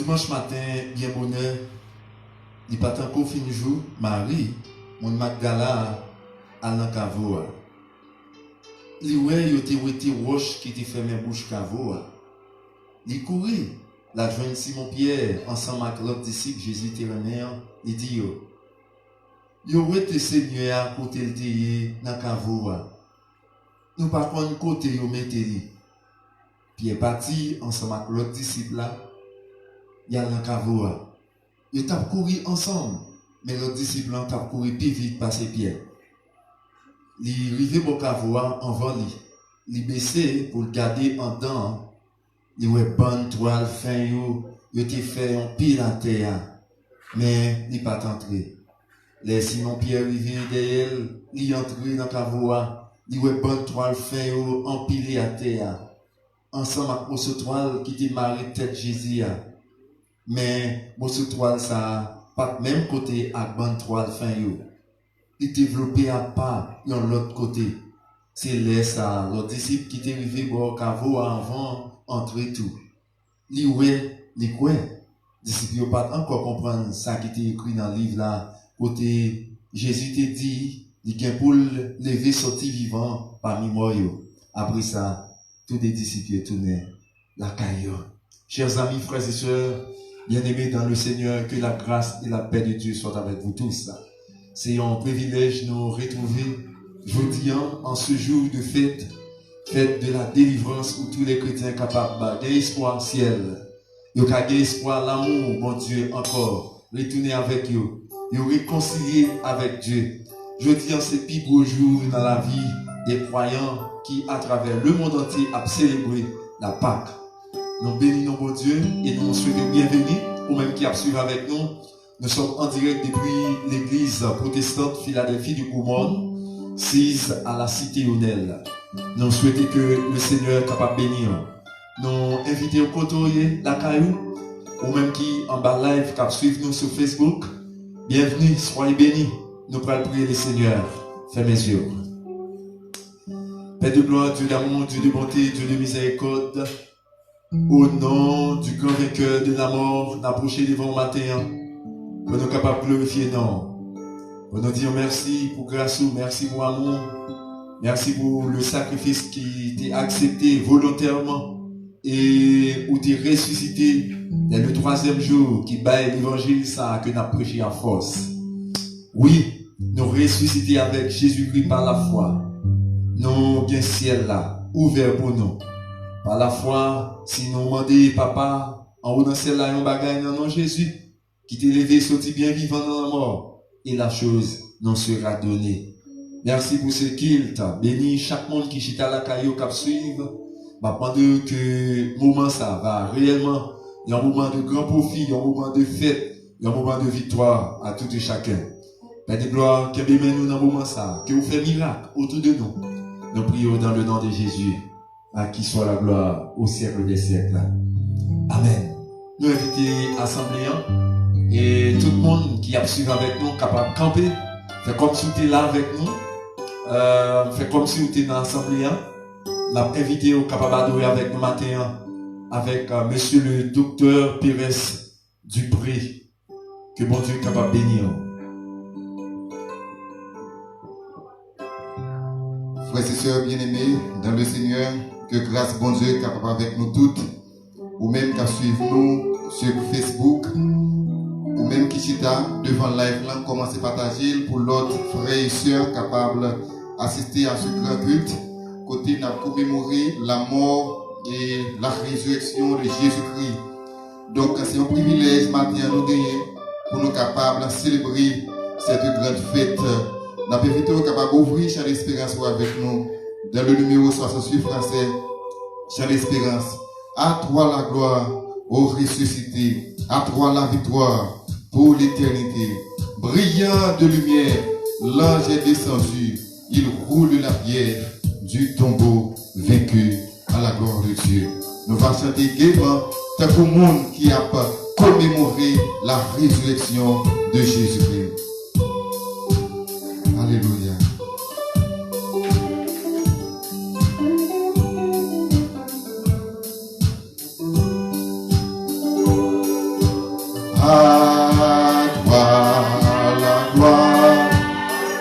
dimanche matin, bien bonheur, il pas tant qu'au fin du jour, Marie, mon Magdala, à l'encavoa. Li ouais, yo te wete roche qui te fermé bouche cavoa. Li courir, la joindre Simon Pierre, ensemble avec l'autre disciple Jésus terrenaire, il dit yo wete Seigneur à côté le teye dans cavoa. Nous pas contre côté yo mettez Pierre parti ensemble avec l'autre disciple là, il y a l'encavoa. Ils t'a couru ensemble, mais l'autre disciple t'a couru plus vite passer Pierre. Il rivé au cavoa en voli. Il baissé pour le garder en dedans. Il ouais bonne toile fin yo te fait un pile à terre. Mais il pas entré. Les Simon Pierre rivé derrière, il entré dans cavoa. Il ouais bonne toile fin yo empilé à terre. Ensemble avec ce toile qui te marre tête Jésus. Mais ce toile ça pas même côté avec bonne toile fin yo. Il développé à part de l'autre côté. C'est là ça, l'autre disciple qui est arrivé au caveau avant entrer tout. Li ouais, li quoi? Disciple yo pas encore comprendre ça qui était écrit dans le livre là. Côté Jésus te dit, il gagne pour lever sorti vivant parmi moi yo. Après ça, tous les disciples tournaient la caillou. Chers amis, frères et sœurs, bien-aimés dans le Seigneur, que la grâce et la paix de Dieu soient avec vous tous. C'est un privilège de nous retrouver jeudi en ce jour de fête, fête de la délivrance où tous les chrétiens sont capables d'espoir ciel. Ils ont espoir, l'amour, bon Dieu, encore. Retourner avec eux. Ils ont réconcilié avec Dieu. Jeudi en ce plus beau jour dans la vie des croyants qui, à travers le monde entier, ont célébré la Pâque. Nous bénissons bon Dieu et nous souhaitons bienvenue ou même qui a suivi avec nous. Nous sommes en direct depuis l'église protestante Philadelphie du Coumon, 6 à la cité Honnel. Nous souhaitons que le Seigneur est capable de bénir. Nous invitons au côté la caillou, ou même qui en bas live, qui suivent nous sur Facebook. Bienvenue, soyez bénis. Nous pourrons prier le Seigneur. Fermez les yeux. Père de gloire, Dieu d'amour, Dieu de bonté, Dieu de miséricorde, au nom du grand vainqueur de la mort, d'approcher devant le matin, pour nous capables de glorifier, non. Pour nous dire merci pour grâce, merci pour amour, merci pour le sacrifice qui t'est accepté volontairement et où t'es ressuscité dès le 3e jour qui bat l'évangile ça que nous avons prêché à force. Oui, nous ressusciter avec Jésus-Christ par la foi. Nous avons un ciel là, ouvert pour nous. Par la foi, si nous demandons, papa, en haut dans le ciel là, un bagage dans le nom de Jésus, qui t'est levé, sorti bien vivant dans la mort, et la chose nous sera donnée. Merci pour ce qu'il t'a béni, chaque monde qui chita la caillou cap suivre, pendant que moment ça va réellement, il y a un moment de grand profit, il y a un moment de fête, il y a un moment de victoire à tout et chacun. Père de gloire, que nous dans le moment ça, que vous faites miracle autour de nous. Nous prions dans le nom de Jésus, à qui soit la gloire au siècle des siècles. Amen. Nous invitons l'assemblée et tout le monde qui a suivi avec nous, capable de camper, fait comme si vous étiez là avec nous, fait comme si vous étiez dans l'assemblée. Nous avons invité au capable d'adorer avec nous matin, avec monsieur le docteur Pérez Dupré, que bon Dieu est capable de bénir. Frères et sœurs bien-aimés dans le Seigneur, que grâce bon Dieu est capable avec nous toutes, ou même qui suivent nous sur Facebook, ou même qui chita devant le live là, commencez à partager pour l'autre frères et sœurs capables d'assister à ce grand culte, côté n'a commémoré la mort et la résurrection de Jésus-Christ. Donc c'est un privilège maintenant nous gagner pour nous capables de célébrer cette grande fête. Nous avons invité capable d'ouvrir Chant l'Espérance avec nous dans le numéro 68 français. Chant l'Espérance. À toi la gloire, ô ressuscité. À toi la victoire pour l'éternité. Brillant de lumière, l'ange est descendu. Il roule la pierre du tombeau vaincu à la gloire de Dieu. Nous allons chanter gaiement tant que le monde qui a commémoré la résurrection de Jésus-Christ. Alléluia.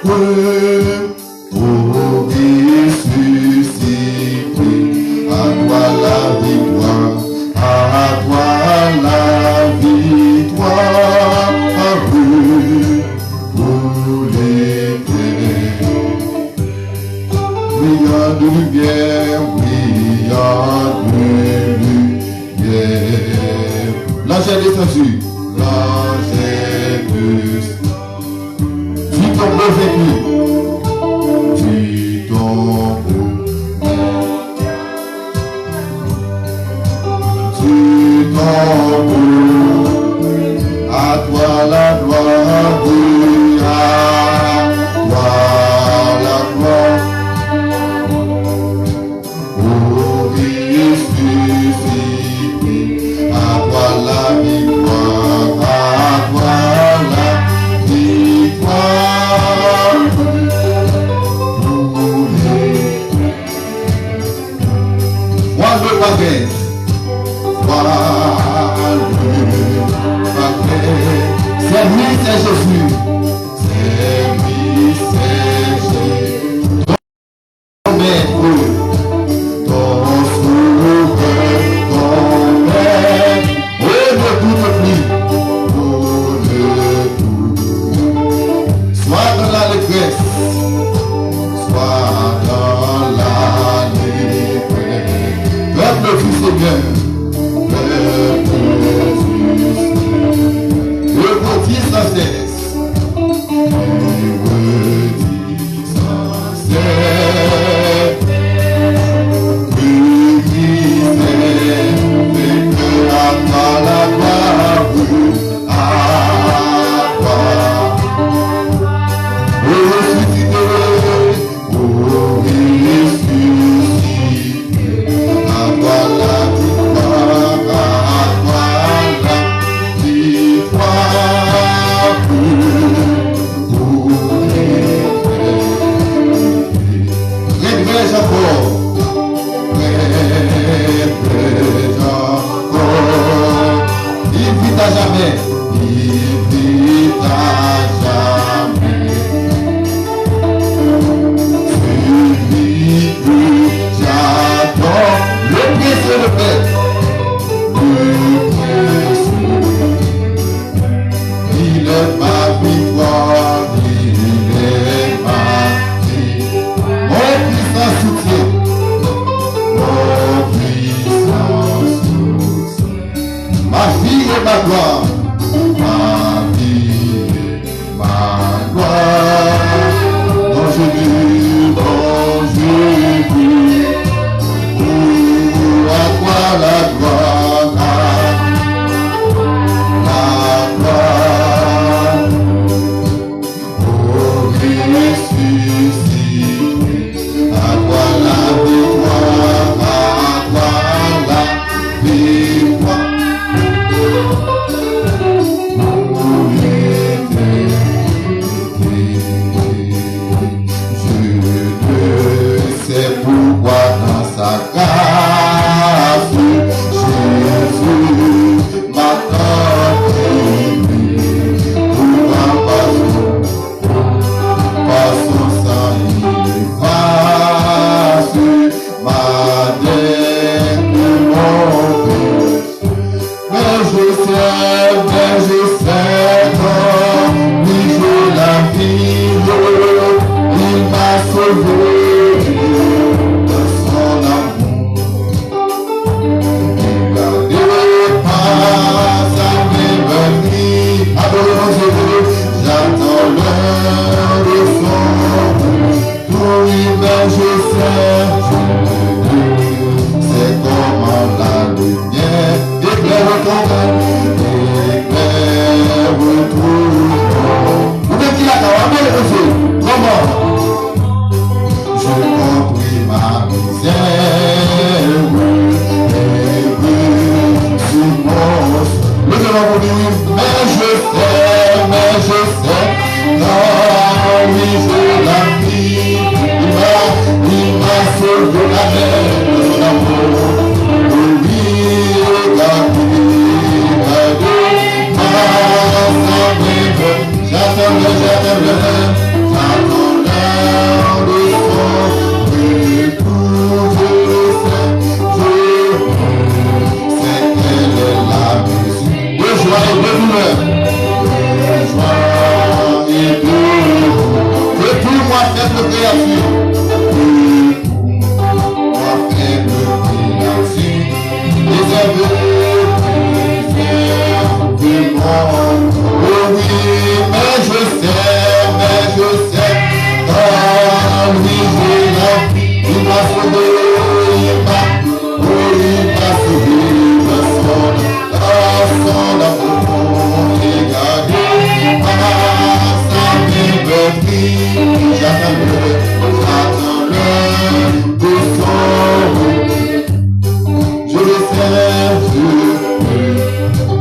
Oh, ressuscité, à toi la victoire, à toi la victoire, pour l'éternel. Brillant de lumière, brillant de lumière. L'ange est descendu, l'ange est descendu. Tu tombes vaincu, tu tombes, tu tombes, à toi la gloire, à toi la gloire, oh ressuscité, à toi la victoire, à toi la victoire. Moi le paquet, c'est lui, c'est Jésus, c'est lui, c'est Jésus, ton maître, ton sauveur, ton maître, oh ne doute plus, oh ne doute, soit dans la détresse, soit dans la détresse, peuple du Seigneur, peuple du Seigneur, le petit sans cesse, le petit sans cesse, la gloire, à toi, oh ressuscité, oh ressuscité, à toi la victoire, à toi la victoire, pour l'éternité. Régresse encore, régresse encore, il vit à jamais, il vit à jamais. Celui que j'adore, le précieux de paix, le précieux, il est ma victoire, il est ma victoire, mon puissant soutien, mon puissant soutien, ma vie et ma gloire, ma vie et ma gloire, dans Jésus, oh, à toi la gloire, oh ressuscité, à toi la victoire, à toi la victoire, pour l'éternité. Je ne sais pourquoi dans sa grâce, Jésus m'attend pourquoi par son sang il efface ma dette, mon péché. Mais je sais, non, oui je la vis, il m'a sauvé de son amour. Il a dépassé à mes venir, adorez mon Jésus, j'attends l'heure de son retour. Oui, mais je sais comment la lumière éclaire ton cœur, éclaire tout. Vous mettez la caméra, comment je compris ma misère, et sur mon le devant vous dire, mais je sais, non, oui, je la vis, il m'a sauvé la mer de son amour. Oui, j'attends le cœur de joie et de tout moi faible créature, moi faible créature, réserve oh oui, mais je sais, quand lui j'ai la vie, il m'a sauvé, il m'a sauvé de son amour, regardez, sa liberté, j'attends-le de son, je le sais,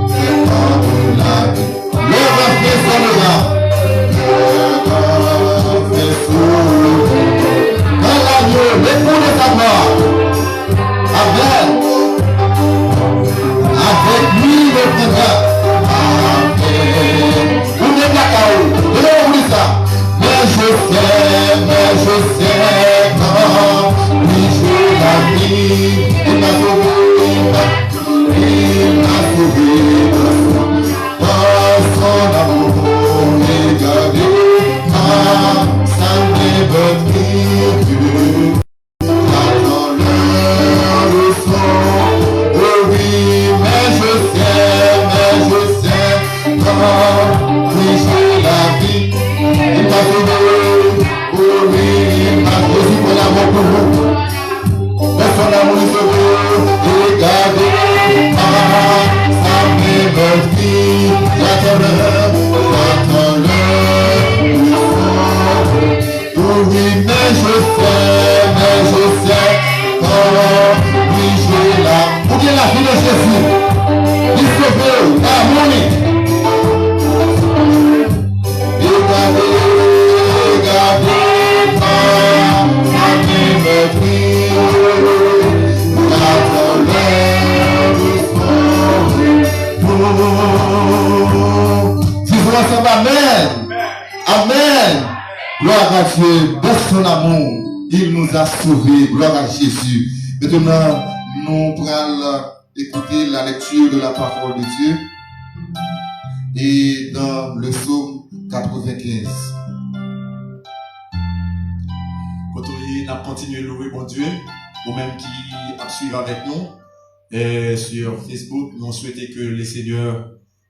c'est pas de la vie. Le reflet sonnera, dans l'agneau, l'époux de sa mort, avec lui le prendra, vous n'êtes pas KO, je vais oublier ça, mais je sais, quand lui je la vie, il m'a sauvé dans son amour, regardez, sa liberté, attends-le son, oh oui, mais je sais, quand lui j'ai la vie, il m'a sauvé, oh oui, il m'a sauvé pour l'amour pour vous, mais son amour est sauvé, regardez, sa liberté, j'attends-le, oh oui, mais je sais, quand lui j'ai la, ou bien la vie de Jésus, il sauve, l'amour, regardez, sa liberté, j'attends-le, si vous ensemble, amen. Amen. Gloire à Dieu. De son amour, il nous a sauvés. Gloire à Jésus. Maintenant, nous allons écouter la lecture de la parole de Dieu. Et dans le psaume 95. Quand on a continué de louer bon Dieu, ou même qui a suivi avec nous, et sur Facebook, nous souhaitons que les seigneurs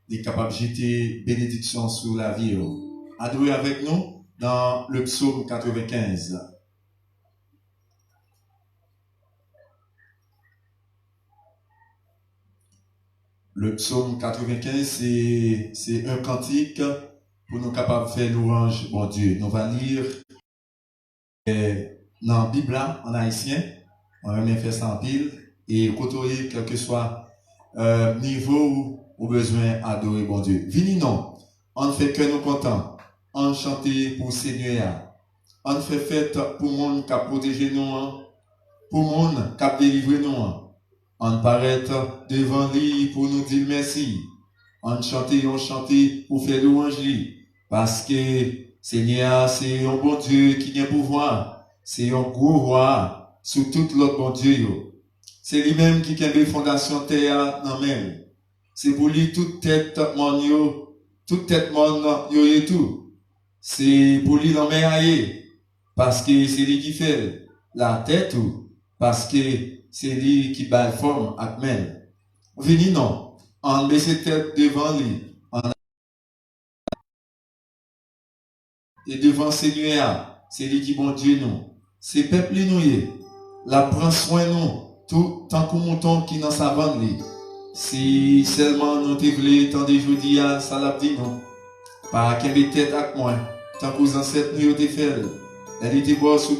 soient capables de jeter bénédiction sur la vie. Adorez avec nous dans le psaume 95. Le psaume 95, c'est un cantique pour nous capables de faire louange, bon Dieu. Nous allons lire dans la Bible en haïtien, on va même faire ça en pile, et côtoyer quel que soit niveau ou besoin d'adorer bon Dieu. Vini non, on fait que nous contents, on chante pour Seigneur, on fait fête pour le monde qui a protégé nous, pour le monde qui a délivré nous. On paraît devant lui pour nous dire merci. On chante pour faire louange lui. Parce que Seigneur, c'est un bon Dieu qui a pouvoir. C'est un gros roi sur tout l'autre bon Dieu. C'est lui-même qui a des fondations terre dans même. C'est pour lui toute tête monde yo et tout. C'est pour lui l'emmène parce que c'est lui qui fait la tête ou parce que c'est lui qui bat forme avec même. Vini non, on met ses têtes devant lui. Et devant Seigneur, c'est lui qui bon Dieu nous. C'est peuple nous la prend soin nous, tout tant qu'on mouton qui dans sa bande lui. Si seulement nous te voulons tant de jeudi à ça l'a dit non. Pas qu'un tête avec moi, tant que vous ancêtres nous te fait. Elle était boire sous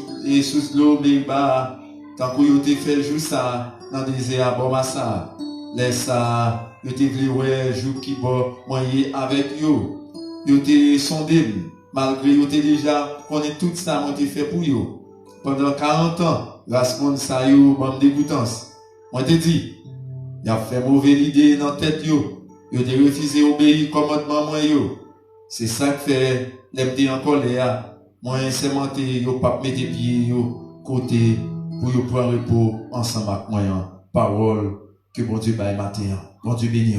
l'eau mais bah tant que vous te fait juste ça dans des airs bon ça. Laisse ça, vous te voulons ouais jour qui bon moyen avec yo. Vous te sondé malgré vous te déjà connaît tout ça moi te fait pour yo. Pendant 40 ans, raspond ça yo bon dégoûtance. Moi te dit il a fait mauvaise idée dans tête yo. Yo te refusé obéir commandement moi yo. C'est ça que fait l'emté en colère. Moi sémenté yo pas mettre pied yo côté pour yo prendre repos ensemble avec moi. Parole que bon Dieu baille matin. Bon Dieu béni.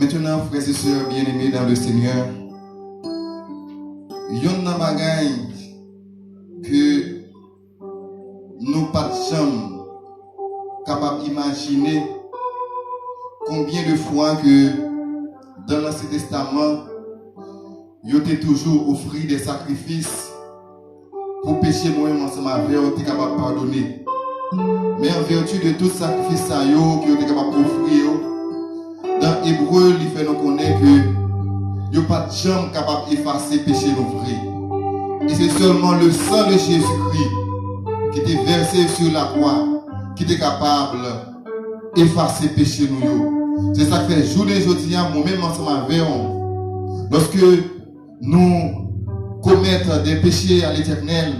Maintenant, frères et sœurs bien-aimés dans le Seigneur, il y a un bagage que nous pas de chambre capable d'imaginer combien de fois que dans l'Ancien Testament, il y a toujours offert des sacrifices pour pécher moi-même ensemble avec eux, tu es capable de pardonner. Mais en vertu de tout sacrifice qui est capable d'offrir, dans Hébreu, il fait nous connaître que il n'y a pas de jambe capable d'effacer péché nos vrais. Et c'est seulement le sang de Jésus-Christ qui était versé sur la croix qui était capable d'effacer péché nous. C'est ça que fait jour d'aujourd'hui, moi-même ensemble avec eux, lorsque nous commettons des péchés à l'Éternel,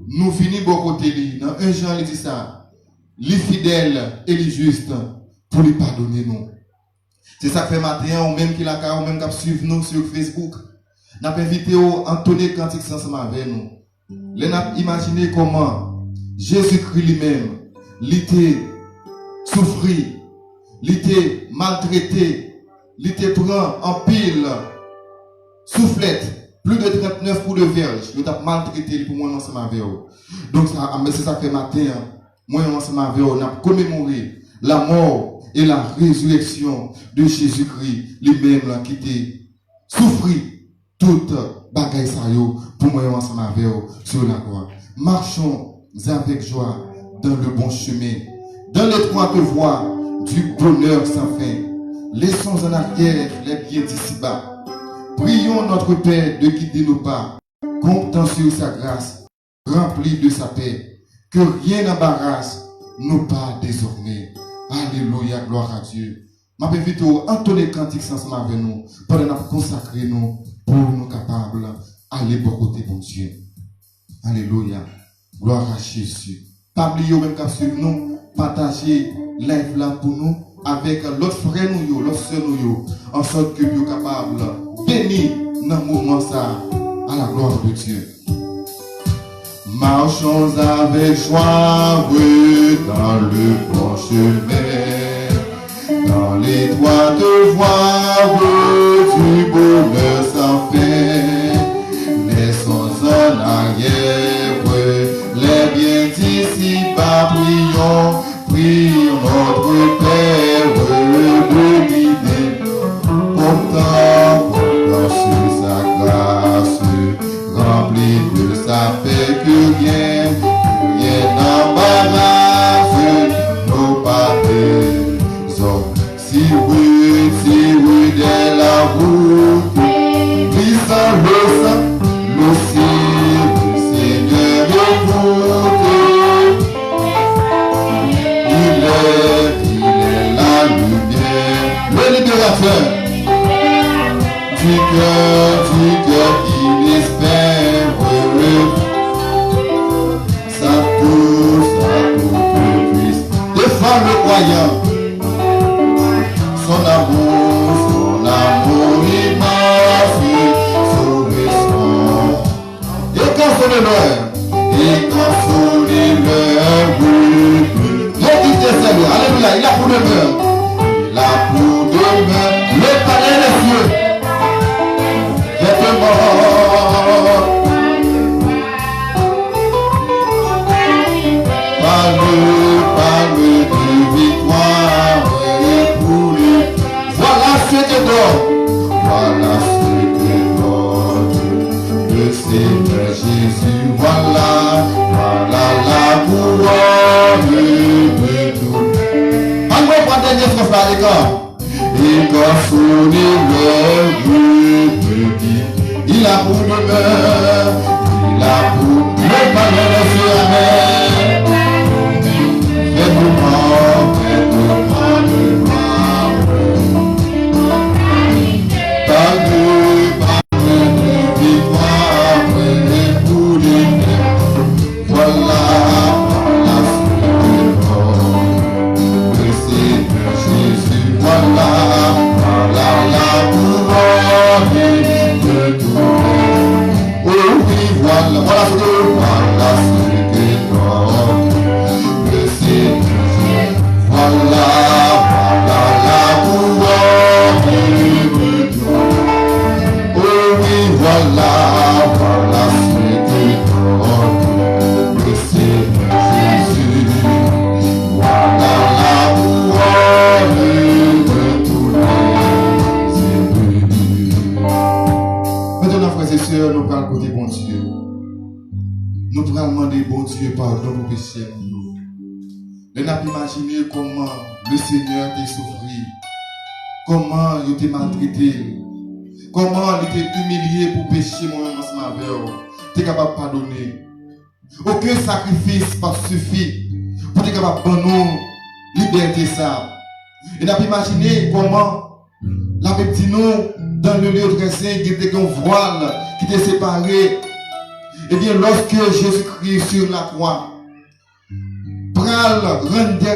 nous finissons bon côté lui. Dans 1 Jean, il dit ça. Les fidèles et les justes pour lui pardonner nous. C'est ça que fait matin, ou même qui l'a ou même qui suivre nous sur Facebook. Nous avons invité à entonner cantique ensemble avec nous. Nous avons imaginé comment Jésus-Christ lui-même, il était souffert, il était maltraité, il était pris en pile, soufflette. Plus de 39 coups de verge, nous avons maltraité pour moi ensemble avec eux. Donc, c'est ça que fait matin, moi ensemble avec eux, nous avons commémoré la mort et la résurrection de Jésus-Christ, lui-même qui était souffert toute bagaille ça pour moi ensemble avec eux sur la croix. Marchons avec joie dans le bon chemin, dans l'étroite voie du bonheur sans fin. Laissons en arrière les biens d'ici-bas. Prions notre Père de guider nos pas, comptant sur sa grâce, rempli de sa paix, que rien n'embarrasse nos pas désormais. Alléluia, gloire à Dieu. Ma invite à entonner cantique ensemble avec nous, pour nous consacrer nous, pour nous capables d'aller pour côté bon Dieu. Alléluia, gloire à Jésus. Pas oublier même qu'à suivre nous, partager live là pour nous, avec l'autre frère nous, l'autre soeur nous, en sorte que nous sommes capables béni dans le moment ça, à la gloire de Dieu. Marchons avec joie dans le bon chemin, dans l'étroite voie du bonheur sans fin. Laissons en arrière les biens d'ici-bas, prions notre Père de guider, pourtant sur sa grâce, rempli de sa paix, que rien n'embarrasse nos pas des hommes. Si oui, dès la route, glissant le Seigneur écoute. Il est la lumière, le libérateur. Du cœur qui l'espère, ça touche puisse défendre le croyant. Son amour immense, sauver son. Et quand son honneur, alléluia, il a pour demeure. Il a pour demeure le palais des cieux. Parle de victoire et pour lui. Voilà ce que donne, le Seigneur Jésus. Voilà la couronne de tout. Encore pas dernier frère les gars. Et quand son il a pour demeure, il a pour le malheur sur la mer. Fais-moi parle de victoire et pour les mêmes. Voilà le Seigneur Jésus. Voilà la couronne de tout. Voilà, voilà ce que donne le Seigneur Jésus. Voilà la parole de tous les élus. Maintenant, frères et sœurs, nous parlons côté bon Dieu. Nous pourrons demander bon Dieu pardon pour péché. Nous n'avons pas imaginé comment le Seigneur t'a souffert, comment il t'a maltraité, comment il t'a humilié pour pécher moi-même ensemble avec vous. Tu es capable de pardonner. Aucun sacrifice pas suffit pour être capable de nous liberté ça. Et nous n'avons pas imaginé comment la petite nous dans le lieu de saint qui était un voile qui était séparé. Eh bien, lorsque Jésus-Christ sur la croix, pral rendre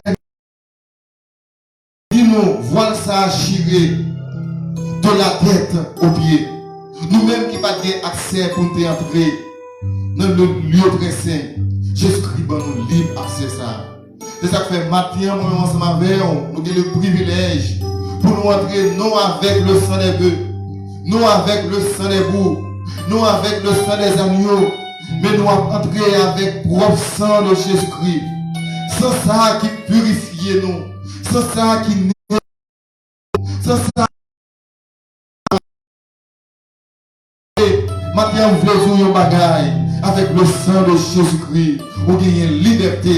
nous voile ça chiré de la tête aux pieds. Nous-mêmes qui n'avons pas accès pour nous entrer dans le lieu très saint, Jésus-Christ nous libre accès ça. C'est ça que fait matin, moi ensemble avec nous avons le privilège pour nous entrer non avec le sang des bœufs, non avec le sang des boucs, non avec le sang des agneaux, mais nous entrer avec propre sang de Jésus-Christ. Sans ça qui purifie nous, sans ça qui nous, sans ça. Maintenant, vous voulez jouer un bagaille avec le sang de Jésus-Christ, vous gagnez liberté.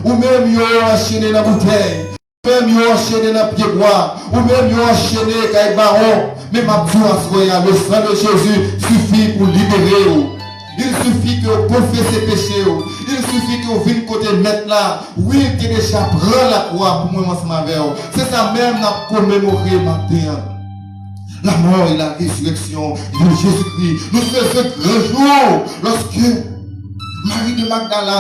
Ou même vous enchaîné dans la bouteille, ou même vous enchaîné dans le pied bois, ou même vous enchaîné avec le baron. Mais ma le sang de Jésus suffit pour libérer vous. Il suffit que vous confessez péché. Il suffit que vous veniez côté mettre là. Oui, qui déjà prend la croix pour moi ensemble avec vous. C'est ça même qu'on commémoré matin. La mort et la résurrection de Jésus-Christ. Nous faisons ce grand jour lorsque Marie de Magdala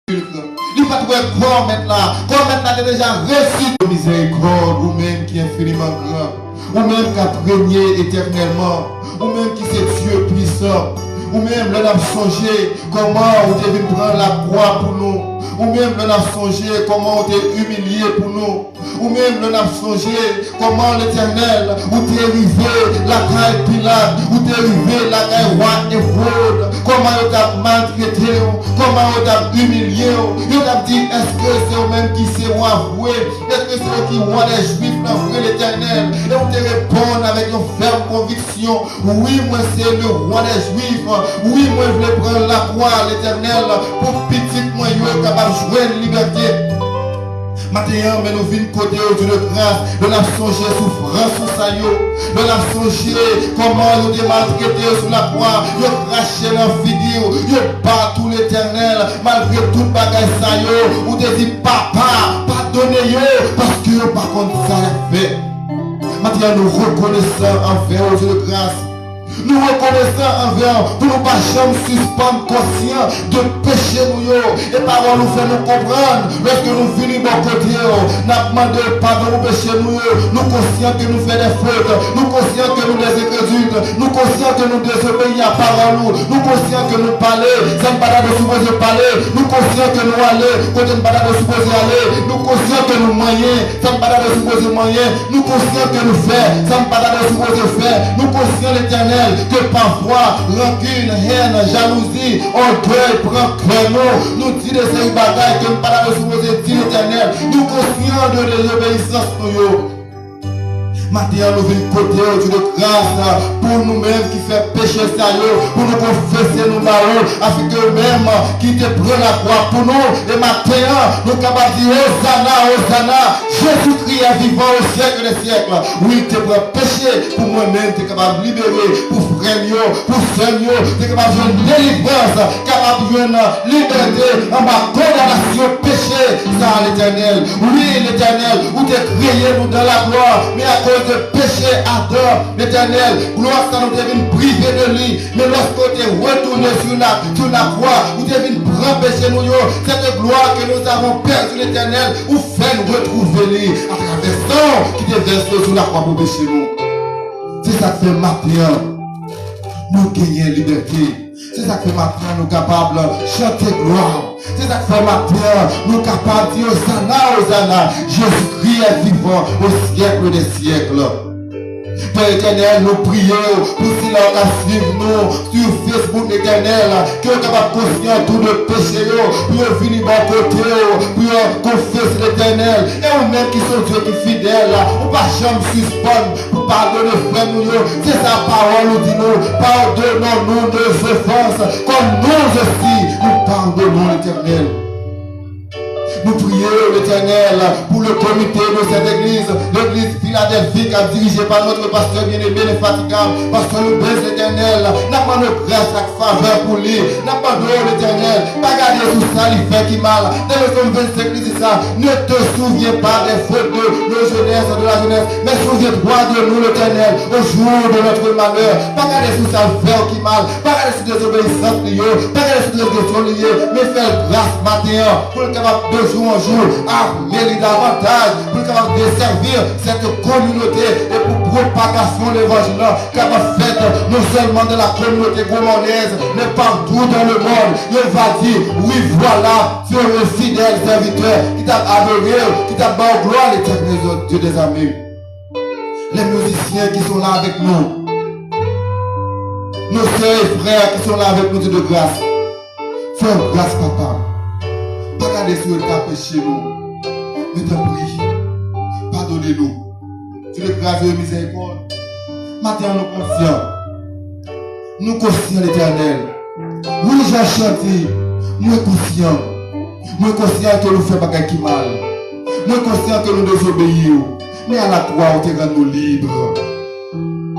il ne va pas croire maintenant. Comme maintenant est déjà reçu de miséricorde, ou même qui est infiniment grand, ou même qui a régné éternellement, ou même qui c'est Dieu puissant. Ou même l'on a songé comment on devait prendre la croix pour nous. Ou même l'on a songé comment on était humilié pour nous. Ou même l'on a songé comment l'Éternel, où t'es arrivé la caille Pilate, où t'es arrivé la caille roi Hérode, comment on t'a maltraité, comment on t'a humilié. On t'a dit, est-ce que c'est eux-mêmes qui s'est avoué? Est-ce que c'est eux qui roi des Juifs, l'enfant l'Éternel? Et on te répond avec une ferme conviction, oui, moi c'est le roi des Juifs. Oui, moi je voulais prendre la croix à l'Éternel pour petit moi yo capable de jouer une liberté. Maintenant, mais nous venons côté de grâce, de la songer souffrance sous sa yo, de la songer comment nous sommes maltraités sur la croix, nous craché dans la figure, nous bat tout l'Éternel, malgré tout bagage sa yo, ou te dit papa, pardonnez yo, parce que par contre ça l'a fait. Maintenant, nous reconnaissons envers Dieu de grâce. Nous reconnaissons envers pour nous pas jamais suspendre conscient de péché nous et parole nous fait nous comprendre lorsque nous venons bon côté nous demandé pardon pour péché nous conscients que nous faisons des fautes, nous conscients que nous des incrédules, nous conscients que nous désobéissons à parole nous conscients que nous parlons sans pas de supposer parler, nous conscients que nous allons quand nous pas de supposer aller, nous conscients que nous moyens sans pas de supposer moyens, nous conscients que nous faisons sans pas de supposer faire, nous conscients l'Éternel que parfois rancune, haine, jalousie, orgueil prend cœur nous dit de ces bagailles que nous pas de supposer dire l'Éternel, nous conscients de désobéissance nous. Maintenant, nous venons côté de grâce pour nous-mêmes qui fait péché sérieux, pour nous confesser nous là-haut, afin que nous-mêmes qui te prennent la croix pour nous. Et maintenant, nous sommes capables de dire Hosanna, Hosanna, Jésus-Christ est vivant au siècle des siècles. Oui, tu prends péché pour moi-même, tu es capable de libérer, pour frère, pour soeur, tu es capable de délivrance, capable de liberté, en ma condamnation, péché, ça l'Éternel. Oui, l'Éternel, où tu es créé nous dans la gloire, mais à cause de péché adore l'Éternel, gloire ça nous devine priver de lui, mais lorsqu'on est retourné sur la croix, nous devine prendre péché nous, cette gloire que nous avons perdu l'Éternel, ou fait nous retrouver lui à travers sang qui est versé sur la croix pour pécher nous. C'est ça que fait matin, nous gagnons liberté. C'est ça que fait matin, nous capables de chanter gloire. C'est ça que fait matin, nous capables de dire Hosanna, Hosanna, Jésus-Christ est vivant au siècle des siècles. Père éternel, nous prions pour ceux qui suivent nous sur Facebook éternel, qui sont capables de conscient tout de péché, pour venir à côté, pour confesser l'éternel. Et nous-mêmes qui sont Dieu qui fidèles, on ne va jamais suspendre pour pardonner frère nous. C'est sa parole nous dit nous, pardonnons-nous nos offenses, comme nous aussi, nous pardonnons l'éternel. Nous prions l'éternel pour le comité de cette église, l'église Philadelphie, dirigée par notre pasteur bien-aimé, l'infatigable, pasteur nous baisse l'éternel. N'a pas de grâce à faveur pour lui, n'a pas d'eau l'éternel. Pas garder tout ça, il fait qui mal. Dans le somme 25, il dit ça, ne te souviens pas des fautes de nos jeunesse, de la jeunesse, mais souviens-toi de nous l'éternel, au jour de notre malheur. Pas garder tout ça, faire qui mal, pas garder sur désobéissance liée, pas garder sur désobéissance liée, mais faire grâce matin pour le capable de jour en jour, à mériter davantage pour capable de servir cette communauté et pour propagation de l'évangile capable de faire non seulement de la communauté gourmandaise, mais partout dans le monde. Il va dire, oui voilà, tu es un fidèle serviteur qui t'a adoré, qui t'a donné gloire à l'éternel Dieu des amis. Les musiciens qui sont là avec nous, nos soeurs et frères qui sont là avec nous, Dieu de grâce, fais grâce papa. Pas garder sur le cas péché nous. Mais t'en prie. Pardonnez-nous. Dieu de grâce et miséricorde. Maintenant nous conscients. Nous conscients l'éternel. Oui, j'ai chanté. Nous conscients. Nous conscients que nous faisons pas qui mal. Nous conscients que nous désobéissons. Mais à la croix, on te rend nous libres.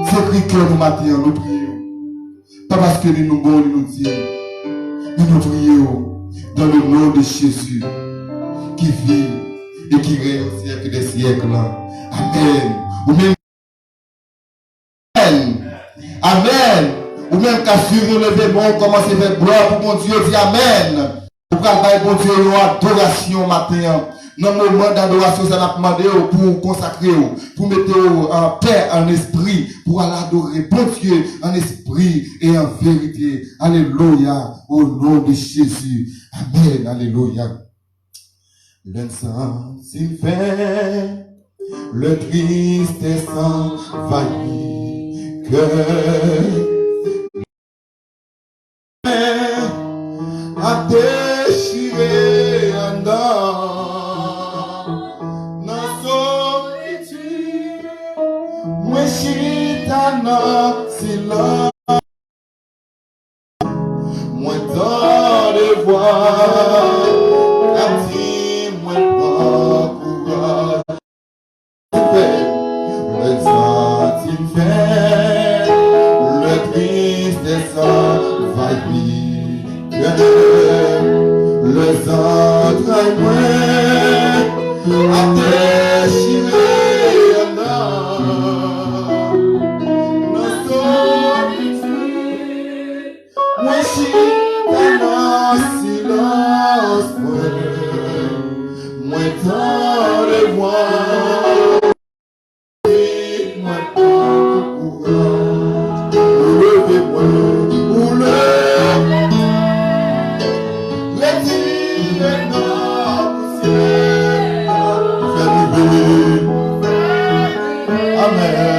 C'est écrit que nous maintenant nous prions. Pas parce que nous bons, nous disons. Mais nous prions. Dans le nom de Jésus, qui vit et qui règne au siècle des siècles. Amen. Ou même, Amen. Amen. Ou même qu'à suivre le démon, commencer à faire gloire pour mon Dieu, dit Amen. Pour qu'elle bon Dieu, une adoration matin. Dans le moment d'adoration, ça m'a demandé pour consacrer, pour mettre en paix, en esprit, pour aller adorer bon Dieu en esprit et en vérité. Alléluia, au nom de Jésus. Amen, alléluia. L'instant s'il fait, le triste et sans faillir, que a déchiré un dent. Moi chita dans silence, moi dans les voix, la vie moi pas courage. Le sentiment fait, le triste et sans faillir, le entrailles moi a déchiré. Moi si dans silence, moi dans les voix, moi pour courage, levez-moi, ou retirez dans le ciel, faites vivre, amen.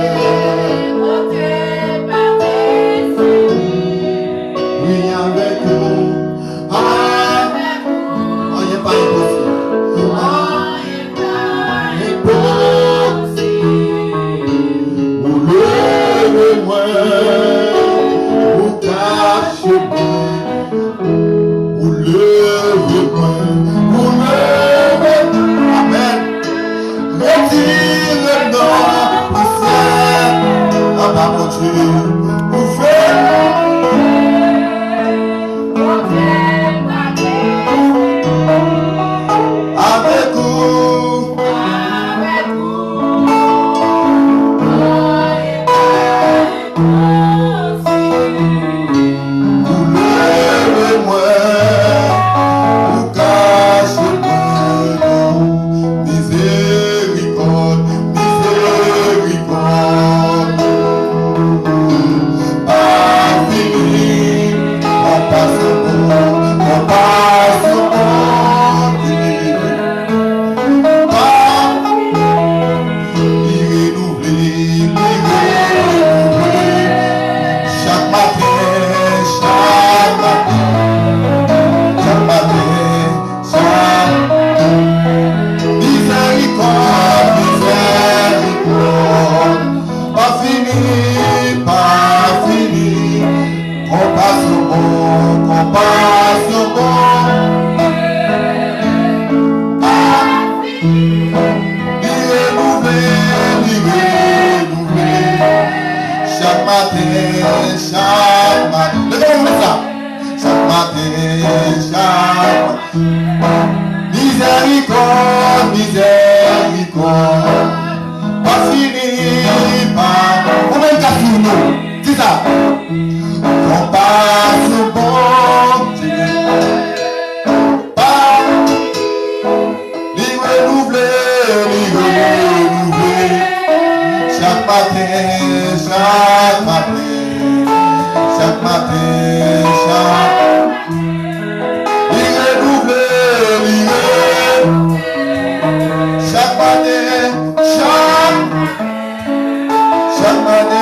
chaque matin. Levez-vous ça. Chaque matin. Miséricorde, miséricorde. Pas fini, pas. Combien de cas pour nous? C'est ça. On passe au bon Dieu. Pas. Lui renouveler. Chaque matin, chaque matin. Chaque matin, chaque. Lui renouveler. Chaque matin, chaque matin, chaque matin,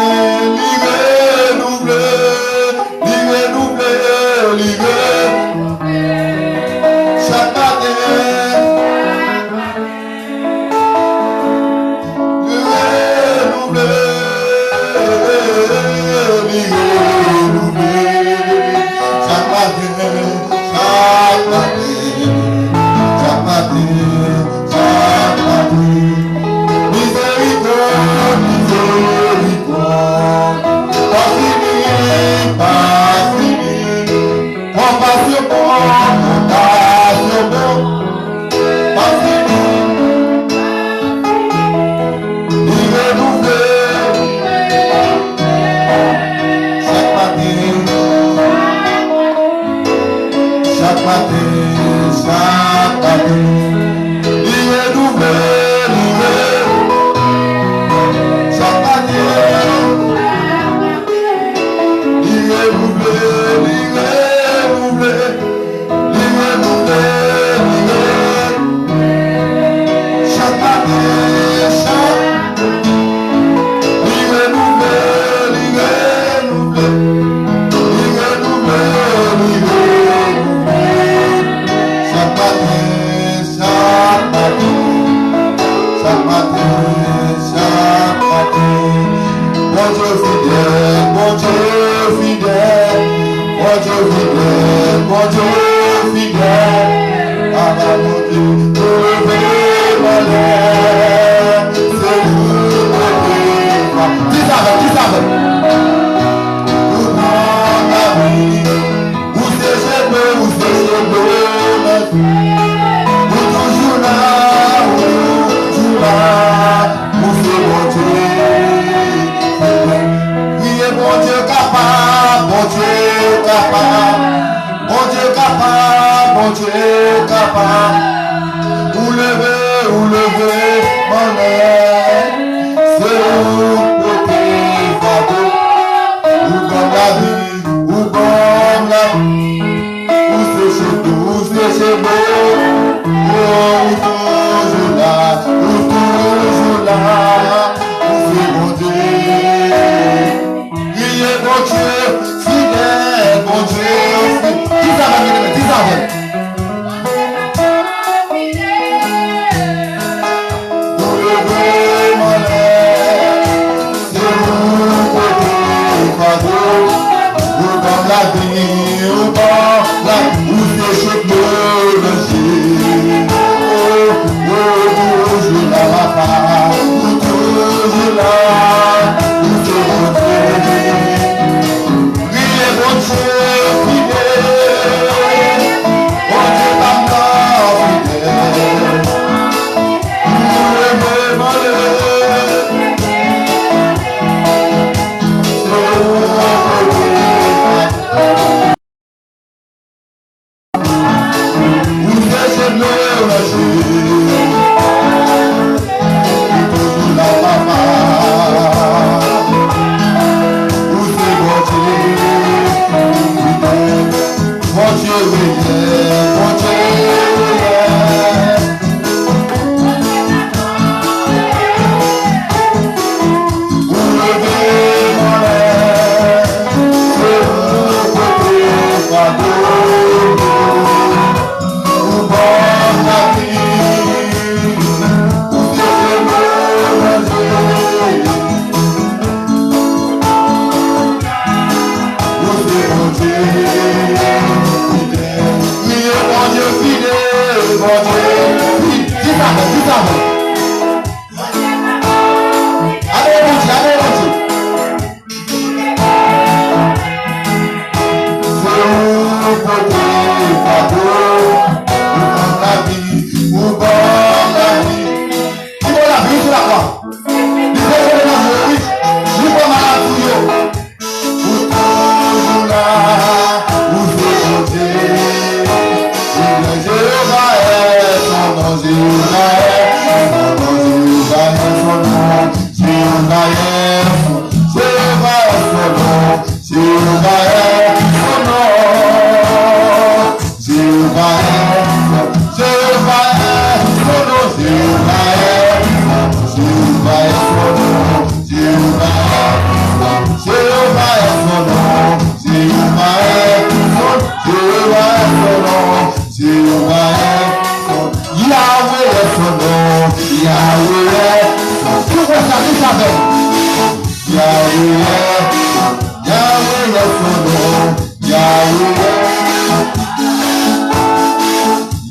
Yahweh est son nom. Yahweh,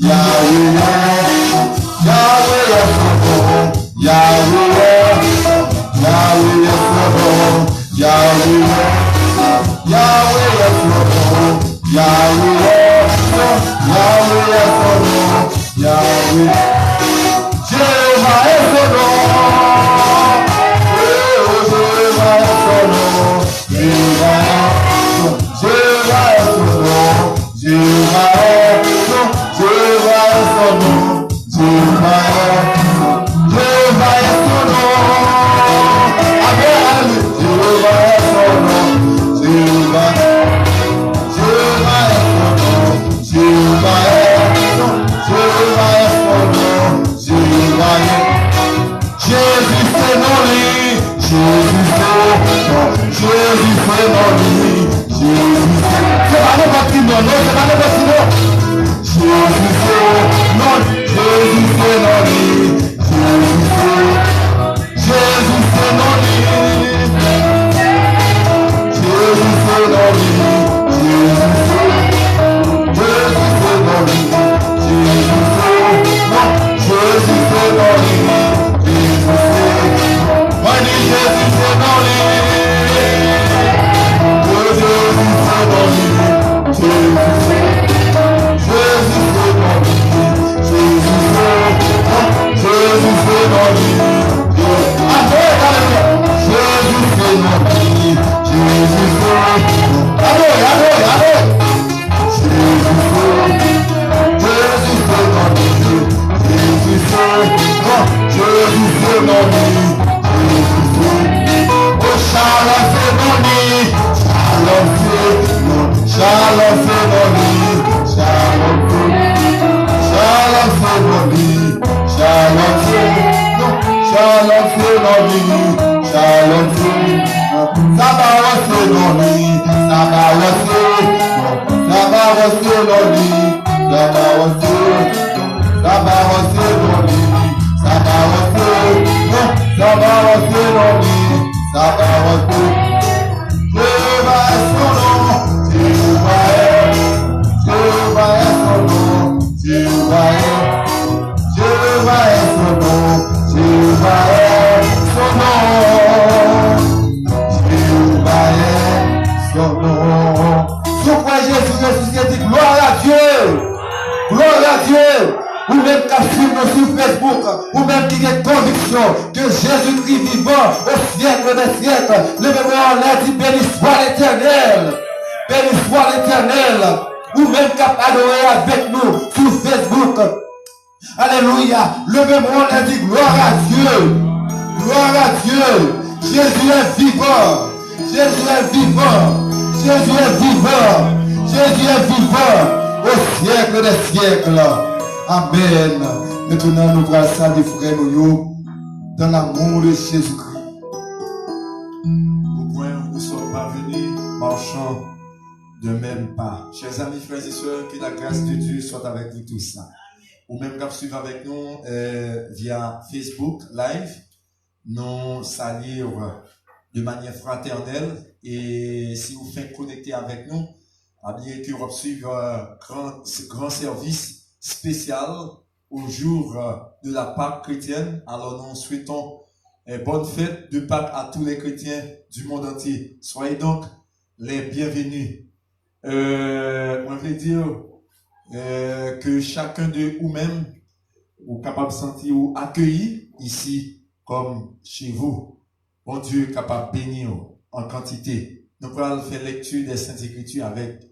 Yahweh, Yahweh est son nom. Yahweh, Yahweh est son nom. Yahweh, Yahweh est son nom. Yahweh, Yahweh est son nom. Yahweh, Jéhovah est son nom. Jéhovah est son nom. Jéhovah est son nom. Jéhovah est son nom. Jéhovah est son nom. Amen. Jéhovah est son nom. Jéhovah est son nom. Jéhovah est son nom. Jéhovah est. Jésus c'est non lui. Jésus c'est non lui. Jésus c'est pas n'importe qui non, c'est pas n'importe qui non. Jésus c'est non, Jésus c'est non lui. Jésus c'est non lui. Jésus c'est non lui. Jésus c'est non lui. Jésus c'est non lui. Moi dis Jésus c'est non lui. Jésus c'est non lui. Jésus c'est non lui. Jésus c'est non lui. Jésus c'est non lui. Jésus c'est. Allez. Jésus c'est non lui. Jésus c'est non lui. Oh, Shalom c'est non lui. Shalom c'est non lui. Shalom c'est non lui. Shalom c'est non lui. Shalom c'est. Sabaoth c'est non lui. Sabaoth c'est non lui. Sabaoth c'est non lui. Jéhovah est son nom. Jéhovah est son nom. Jéhovah est son nom. Jéhovah est son nom. Jéhovah est son nom. Sous quoi Jésus ressuscité, dit gloire à Dieu. Gloire à Dieu. Ou même qui suivent sur Facebook, ou même qui a conviction que Jésus-Christ vivant au siècle des siècles, le mémoire l'a dit béni soit l'Éternel. Béni soit l'Éternel. Ou même qui a adoré avec nous sur Facebook. Alléluia. Le mémoire l'a dit gloire à Dieu. Gloire à Dieu. Jésus est vivant. Jésus est vivant. Jésus est vivant. Jésus est vivant au siècle des siècles. Amen. Maintenant, nous voyons ça des frères nous dans l'amour de Jésus-Christ. Au point où nous sommes parvenus, marchant de même pas. Chers amis, frères et sœurs, que la grâce de Dieu soit avec vous tous. Ou même qu'à suivre avec nous via Facebook Live, nous saluons de manière fraternelle. Et si vous faites connecter avec nous, à bien que vous suivez ce grand service spécial au jour de la Pâque chrétienne. Alors nous souhaitons bonne fête de Pâques à tous les chrétiens du monde entier. Soyez donc les bienvenus. Moi je veux dire que chacun de vous-même est capable de sentir ou accueilli ici comme chez vous. Bon Dieu est capable de bénir en quantité. Nous allons faire lecture des Saintes Écritures avec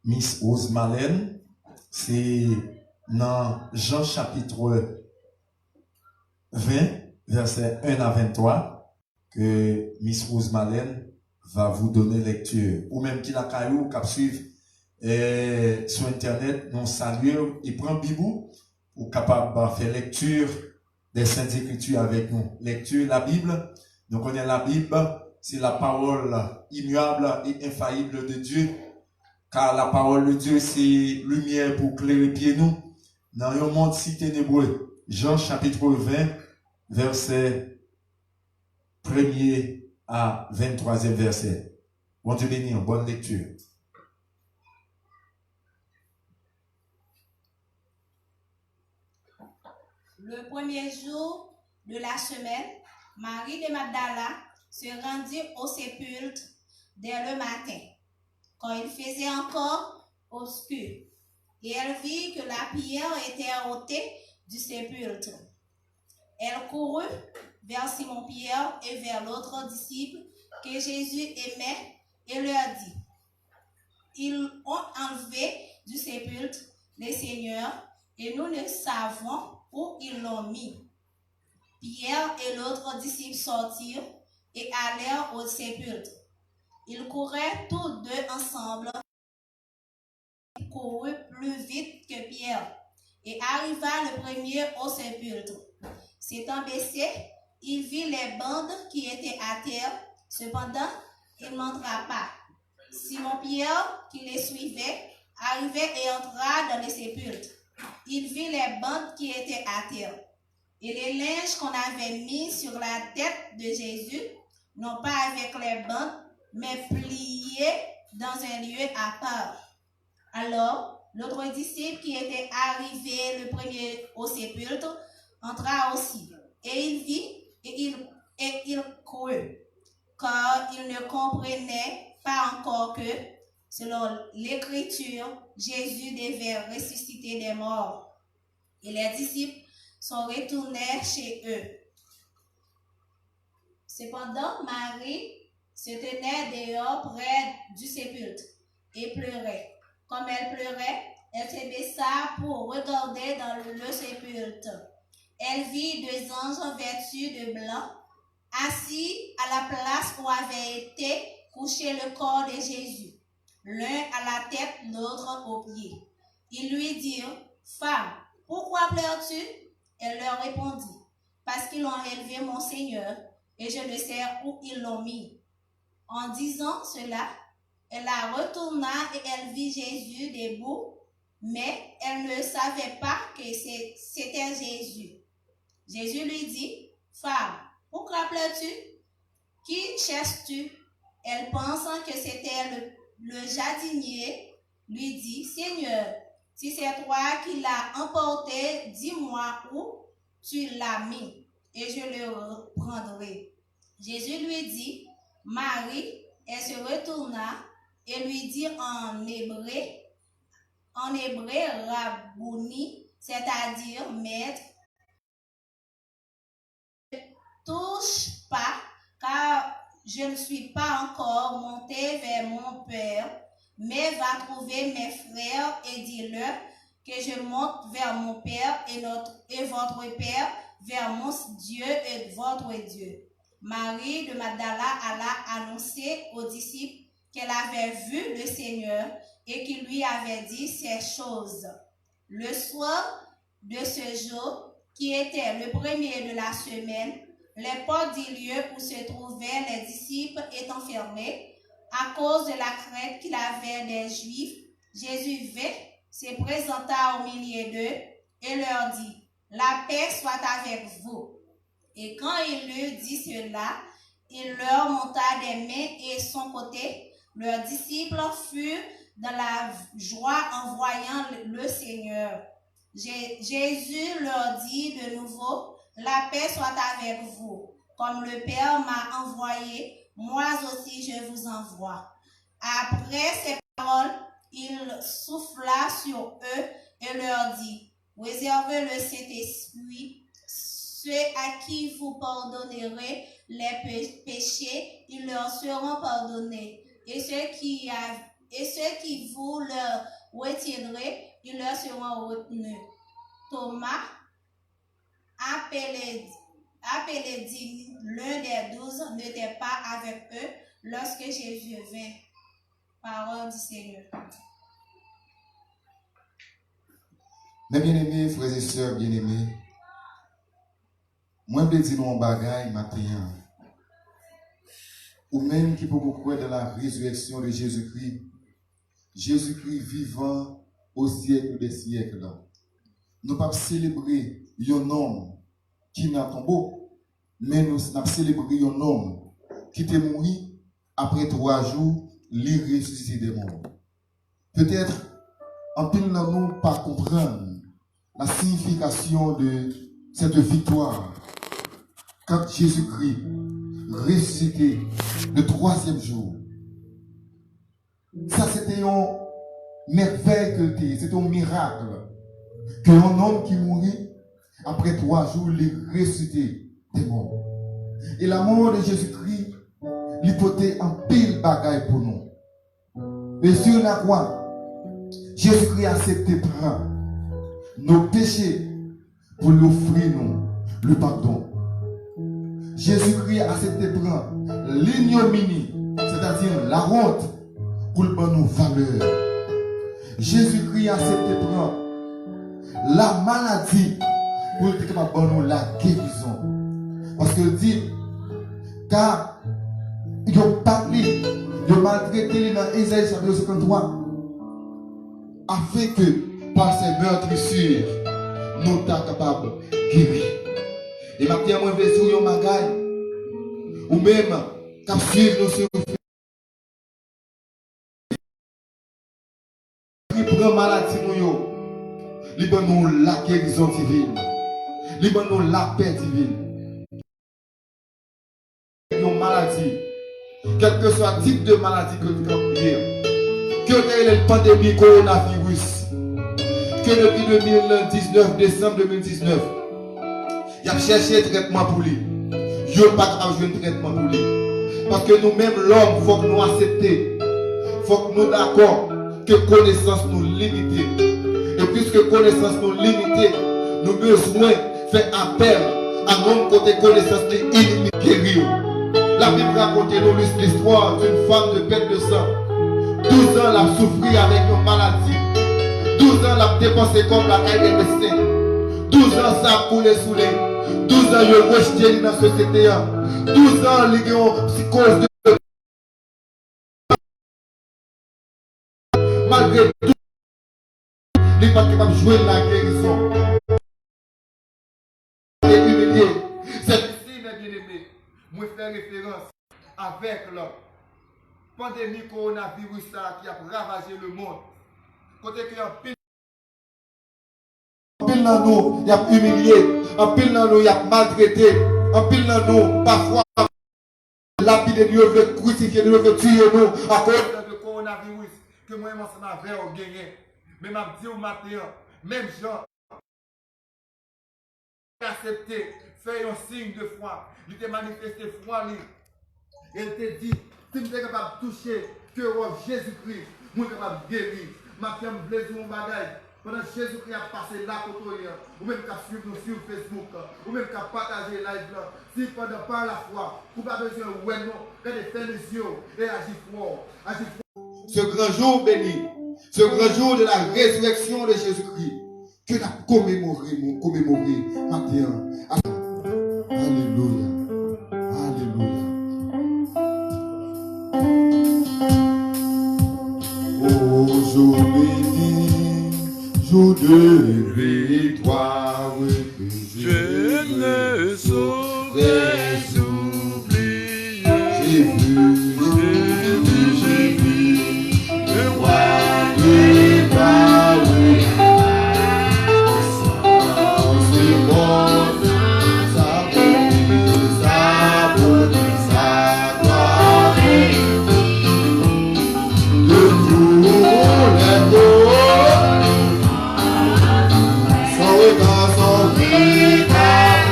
Miss Rose Marlène. C'est dans Jean chapitre 20, versets 1 à 23, que Miss Rose Marlène va vous donner lecture. Ou même qui la caillou, qui suivre sur Internet, nous saluons et prend Bibou, ou capable de faire lecture des Saintes Écritures avec nous. Lecture la Bible. Nous connaissons la Bible, c'est la parole immuable et infaillible de Dieu. Car la parole de Dieu, c'est lumière pour clarifier nous dans un monde si ténébreux. Jean chapitre 20, verset 1er à 23e verset. Bon Dieu béni, bonne lecture. Le premier jour de la semaine, Marie de Magdala se rendit au sépulcre dès le matin, quand il faisait encore obscur, et elle vit que la pierre était ôtée du sépulcre. Elle courut vers Simon-Pierre et vers l'autre disciple que Jésus aimait et leur dit: Ils ont enlevé du sépulcre le Seigneur et nous ne savons où ils l'ont mis. Pierre et l'autre disciple sortirent et allèrent au sépulcre. Ils couraient tous deux ensemble. Il courut plus vite que Pierre et arriva le premier au sépulcre. S'étant baissé, il vit les bandes qui étaient à terre. Cependant, il n'entra pas. Simon-Pierre, qui les suivait, arrivait et entra dans le sépulcre. Il vit les bandes qui étaient à terre et les linges qu'on avait mis sur la tête de Jésus, non pas avec les bandes, mais pliés dans un lieu à part. Alors, l'autre disciple qui était arrivé le premier au sépulcre entra aussi, et il vit et il crut, car il ne comprenait pas encore que, selon l'Écriture, Jésus devait ressusciter des morts. Et les disciples sont retournés chez eux. Cependant, Marie se tenait dehors près du sépulcre et pleurait. Comme elle pleurait, elle se baissa pour regarder dans le sépulcre. Elle vit deux anges vêtus de blanc, assis à la place où avait été couché le corps de Jésus, l'un à la tête, l'autre aux pieds. Ils lui dirent: Femme, pourquoi pleures-tu? Elle leur répondit: Parce qu'ils ont élevé mon Seigneur, et je ne sais où ils l'ont mis. En disant cela, elle la retourna et elle vit Jésus debout, mais elle ne savait pas que c'était Jésus. Jésus lui dit: Femme, pourquoi pleures-tu? Qui cherches-tu? Elle, pensant que c'était le jardinier, lui dit: Seigneur, si c'est toi qui l'as emporté, dis-moi où tu l'as mis, et je le prendrai. Jésus lui dit: Marie. Elle se retourna et lui dit en hébreu, Rabouni, c'est-à-dire maître. Ne touche pas, car je ne suis pas encore monté vers mon Père, mais va trouver mes frères et dis-leur que je monte vers mon Père et votre Père, vers mon Dieu et votre Dieu. Marie de Magdala alla annoncer aux disciples qu'elle avait vu le Seigneur et qu'il lui avait dit ces choses. Le soir de ce jour, qui était le premier de la semaine, les portes du lieu où se trouvaient les disciples étant fermées, à cause de la crainte qu'il avait des Juifs, Jésus vint, se présenta au milieu d'eux et leur dit: La paix soit avec vous. Et quand il eut dit cela, il leur monta des mains et son côté. Leurs disciples furent dans la joie en voyant le Seigneur. Jésus leur dit de nouveau: La paix soit avec vous. Comme le Père m'a envoyé, moi aussi je vous envoie. Après ces paroles, il souffla sur eux et leur dit: Réservez le Saint-Esprit. Ceux à qui vous pardonnerez les péchés, ils leur seront pardonnés. Et ceux qui vous leur retirerez, ils leur seront retenus. Thomas, appelé dit, l'un des 12, n'était pas avec eux lorsque Jésus vint. Parole du Seigneur. Mes bien-aimés, frères et sœurs bien-aimés, moi, je dis nous un bagage matin. Ou même qui peut croire dans la résurrection de Jésus-Christ. Jésus-Christ vivant au siècle des siècles. Nous ne pouvons pas célébrer un homme qui n'a tombeau, mais nous avons célébré un homme qui était mort après 3 jours, il ressuscité des morts. Peut-être, en pile dans nous, pas comprendre la signification de cette victoire. Quand Jésus-Christ ressuscité le 3e jour, ça c'était une merveille que c'était un miracle. Qu'un homme qui mourit, après 3 jours, il est ressuscité des morts. Et la mort de Jésus-Christ, il portait un pile bagaille pour nous. Et sur la croix, Jésus-Christ a accepté prendre nos péchés pour l'offrir nous le pardon. Jésus-Christ a accepté prendre l'ignominie, c'est-à-dire la honte, pour le nous valeur. Jésus-Christ a accepté prendre la maladie pour être capable de nous la guérison. Parce que dit, car ils ont parlé, ils ont maltraité dans Ésaïe chapitre 53, afin que par ces meurtrissures, nous sommes capables de guérir. Et maintenant, moi, je vais sur un magasin, ou même, qu'à suivre nos sur qui prend maladie, nous nous la guérison divine, nous la paix divine. Une maladie, quel que soit le type de maladie que nous avons, que la pandémie coronavirus, que depuis 2019, décembre 2019, il a cherché un traitement pour lui. Il n'y a pas de traitement pour lui. Parce que nous-mêmes, l'homme, il faut que nous acceptions, il faut que nous d'accord que connaissance nous limite. Et puisque connaissance nous limite, nous avons besoin de faire appel à notre côté connaissance des illimité guérir. La Bible raconte nous l'histoire d'une femme de perte de sang. 12 ans, elle a souffert avec une maladie. 12 ans, elle a dépensé comme la caille des médecins. 12 ans, ça a coulé sous les. 12 ans, il a rejeté dans la société. 12 ans, il a une psychose de. Malgré tout, il n'est pas capable de jouer la guérison. Il est humilié. C'est ici, mes bien-aimés, moi je fais référence avec la pandémie coronavirus qui a ravagé le monde. Côté qu'il y a un pile dans nous, il y a humilié. En pile dans nous, il y a maltraité. En pile dans nous, parfois, lapidé, nous veut crucifier, nous veut tuer nous à cause de coronavirus. Que moi, je m'avais gagné. Mais je dis au matin, même gens, accepté, fait un signe de foi. Il t'a manifesté foi. Il t'a dit, si je suis capable de toucher que Jésus-Christ, je suis capable de guérir. Ma femme blesse mon bagage. Pendant que Jésus-Christ a passé là pour toi, ou même qu'à suivre nous sur Facebook, ou même qu'à partager live là. Si pendant par la foi, vous n'avez pas besoin de ouais, non, regardez, faites les yeux et agissez fort. Ce grand jour béni, ce grand jour de la résurrection de Jésus-Christ, que nous commémorer maintenant. Alléluia. Alléluia. Oh, jour béni, jour de victoire, je ne saurais oublier. J'ai vu le roi déparé. C'est bon, sa bonté, sa gloire. De tous les mots, son regard, son regard,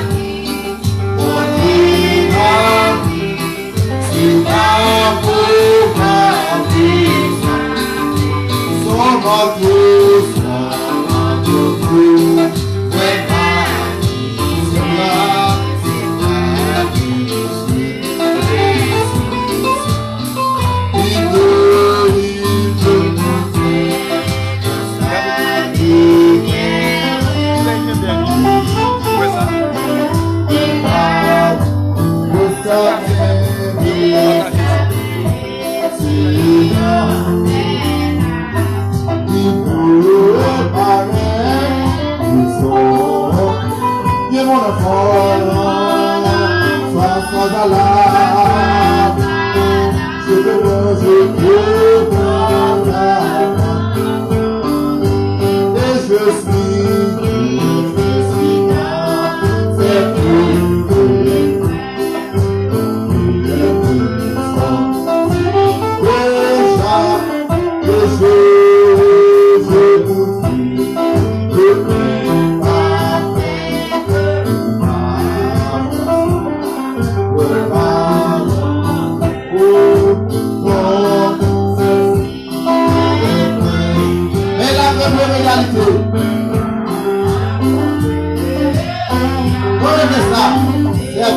mon regard, sur ma pauvre vie, son manteau, vraiment, c'est là, sans alarme. Je demande, je comprends. Et je suis dans cette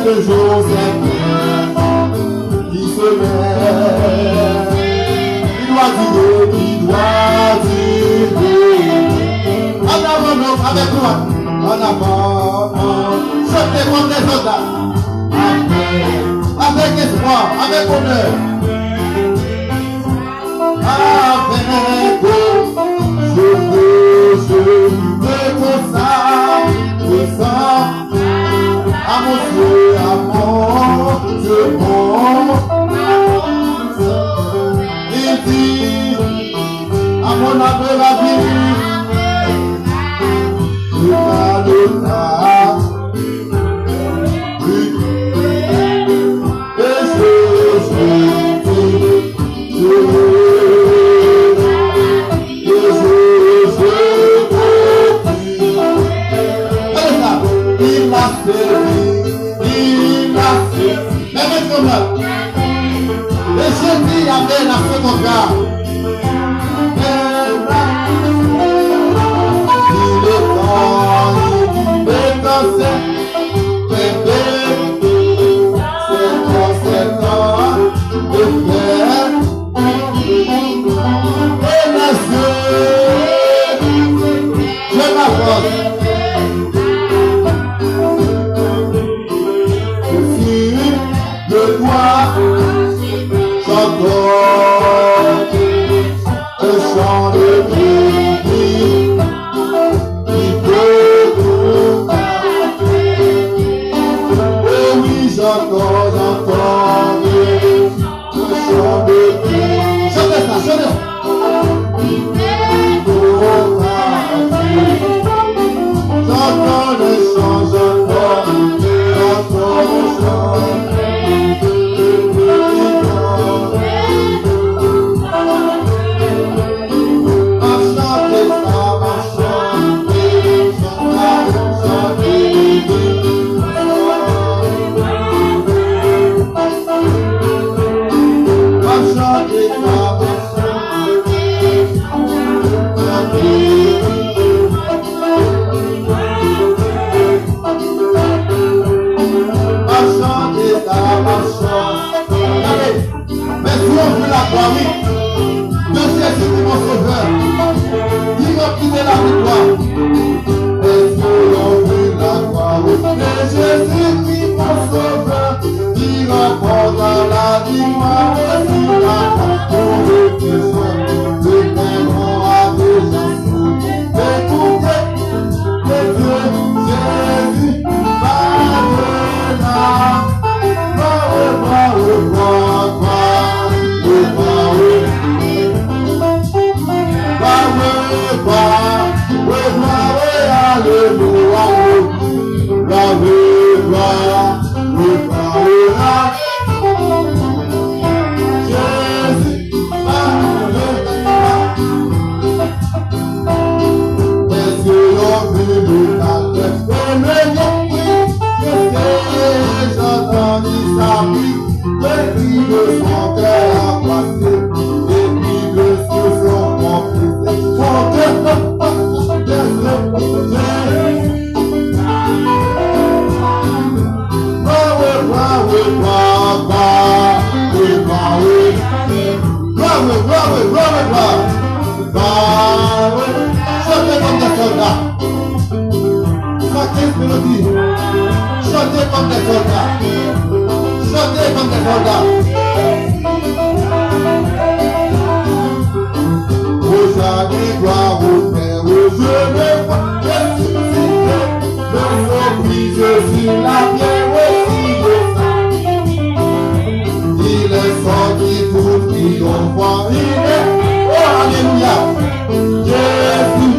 quelques jours, c'est qui se lève, il doit dire, en avant, non, avec moi, en avant, chantez comme des soldats, avec espoir, avec honneur, avec je me consacre, à mon Dieu, à mon Dieu, il dit à mon âme la vie, le tas et il a servi. Et je dis avec la seconde garde. Il est temps, c'est bébé, c'est temps de faire. Et les yeux, je m'apporte. Un chant de vie qui peut oh oui, j'entends un chant de vie. Chantez ça, chantez. J'entends le chant, j'entends le chant. Chantez comme des soldats. Chantez comme des soldats. Aux amis, gloire au Père, aux jeunes, ressuscité, le surprise sur la pierre aussi de sang. triomphant, il est, oh alléluia, Jésus.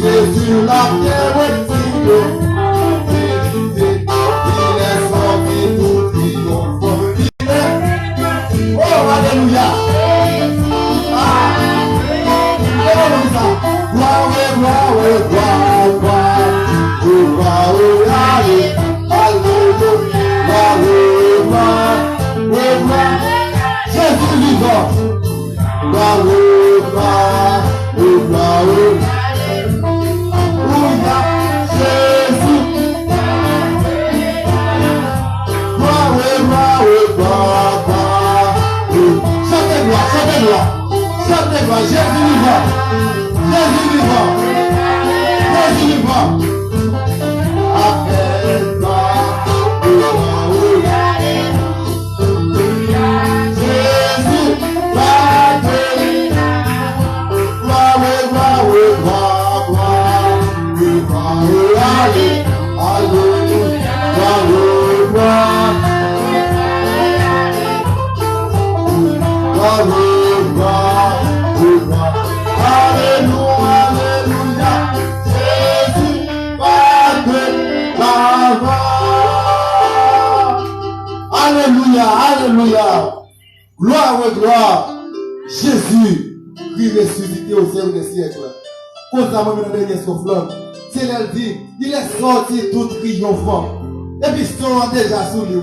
Sur la terre, il est sorti tout triomphant. Oh, alléluia. Jésus vivant. Jésus vivant. Jésus vivant. Jésus vivant. Appelle-moi. Jésus va te Alléluia, alléluia. Gloire, gloire. Jésus, qui ressuscité au ciel des siècles. Constamment, dans le dernier souffle, c'est elle dit, il est sorti tout triomphant. Et puis, sont déjà sous lui.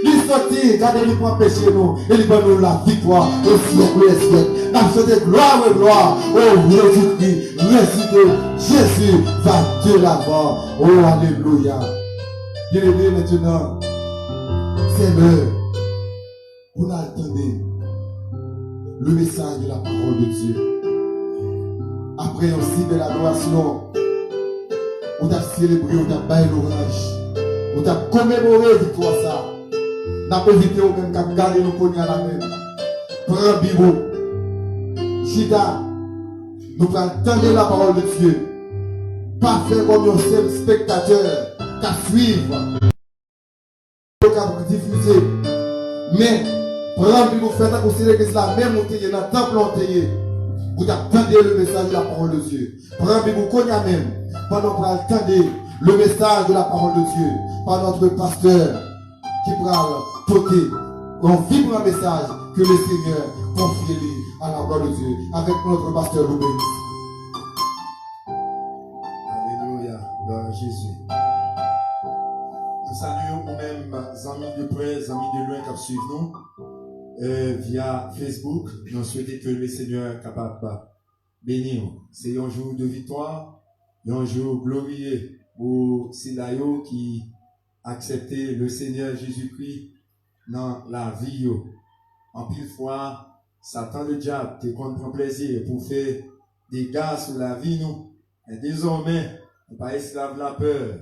Il est sorti, gardez-lui pour empêcher nous. Et il va nous la victoire au siècle des siècles. Nous souhaitons gloire, gloire. Oh, Jésus-Christ, ressuscité. Jésus va de l'avant. Oh, alléluia. Bien-aimé, maintenant, c'est l'heure pour nous attendre le message de la parole de Dieu. Après aussi de l'adoration, on a célébré, on a baillé l'orange, on a commémoré victoire ça. On a évité au même qu'à garder nos poignets à la main. Prends Bibo, Chita, nous allons attendre la parole de Dieu. Pas faire comme un seul spectateur qu'à suivre. Diffuser, mais prendre pour faire considérer que c'est la même montée dans le temple entier. Vous attendez le message de la parole de Dieu. Prendre pour connaître même pendant que vous attendez le message de la parole de Dieu par notre pasteur qui parle porter un vibrant message que le Seigneur confie à la gloire de Dieu avec notre pasteur Louis. Alléluia, gloire à Jésus. Nous saluons nous-mêmes, amis de près, amis de loin qui suivent nous via Facebook. Nous souhaitons que le Seigneur est capable de bénir. C'est un jour de victoire, un jour glorieux pour Silayo qui a accepté le Seigneur Jésus-Christ dans la vie. En pile fois, Satan le diable te prend plaisir pour faire des dégâts sur la vie. Nous. Et désormais, nous ne pas esclaves la peur.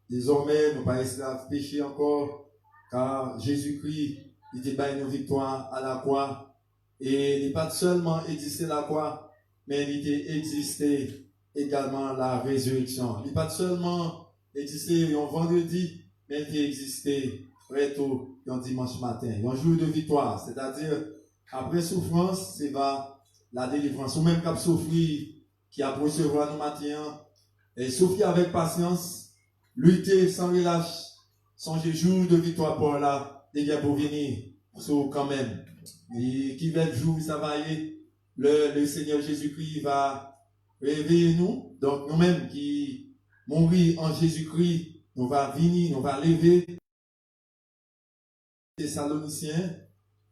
Désormais, nous ne pas esclaves péché encore, car Jésus-Christ, il te baille nos victoires à la croix. Et il n'est pas seulement existé la croix, mais il était existé également la résurrection. Il n'est pas seulement existé un vendredi, mais il était existé très tôt, un dimanche matin. Un jour de victoire, c'est-à-dire, après souffrance, c'est la délivrance. Ou même qu'à souffrir, qui a recevoir nous matin, et souffrir avec patience, lutter sans relâche, songer jour de victoire pour là, des gars pour venir, quand même. Et qui va être jour, ça va aller, le Seigneur Jésus-Christ va réveiller nous. Donc nous-mêmes qui mourir en Jésus-Christ, nous va venir, nous va lever. Thessaloniciens,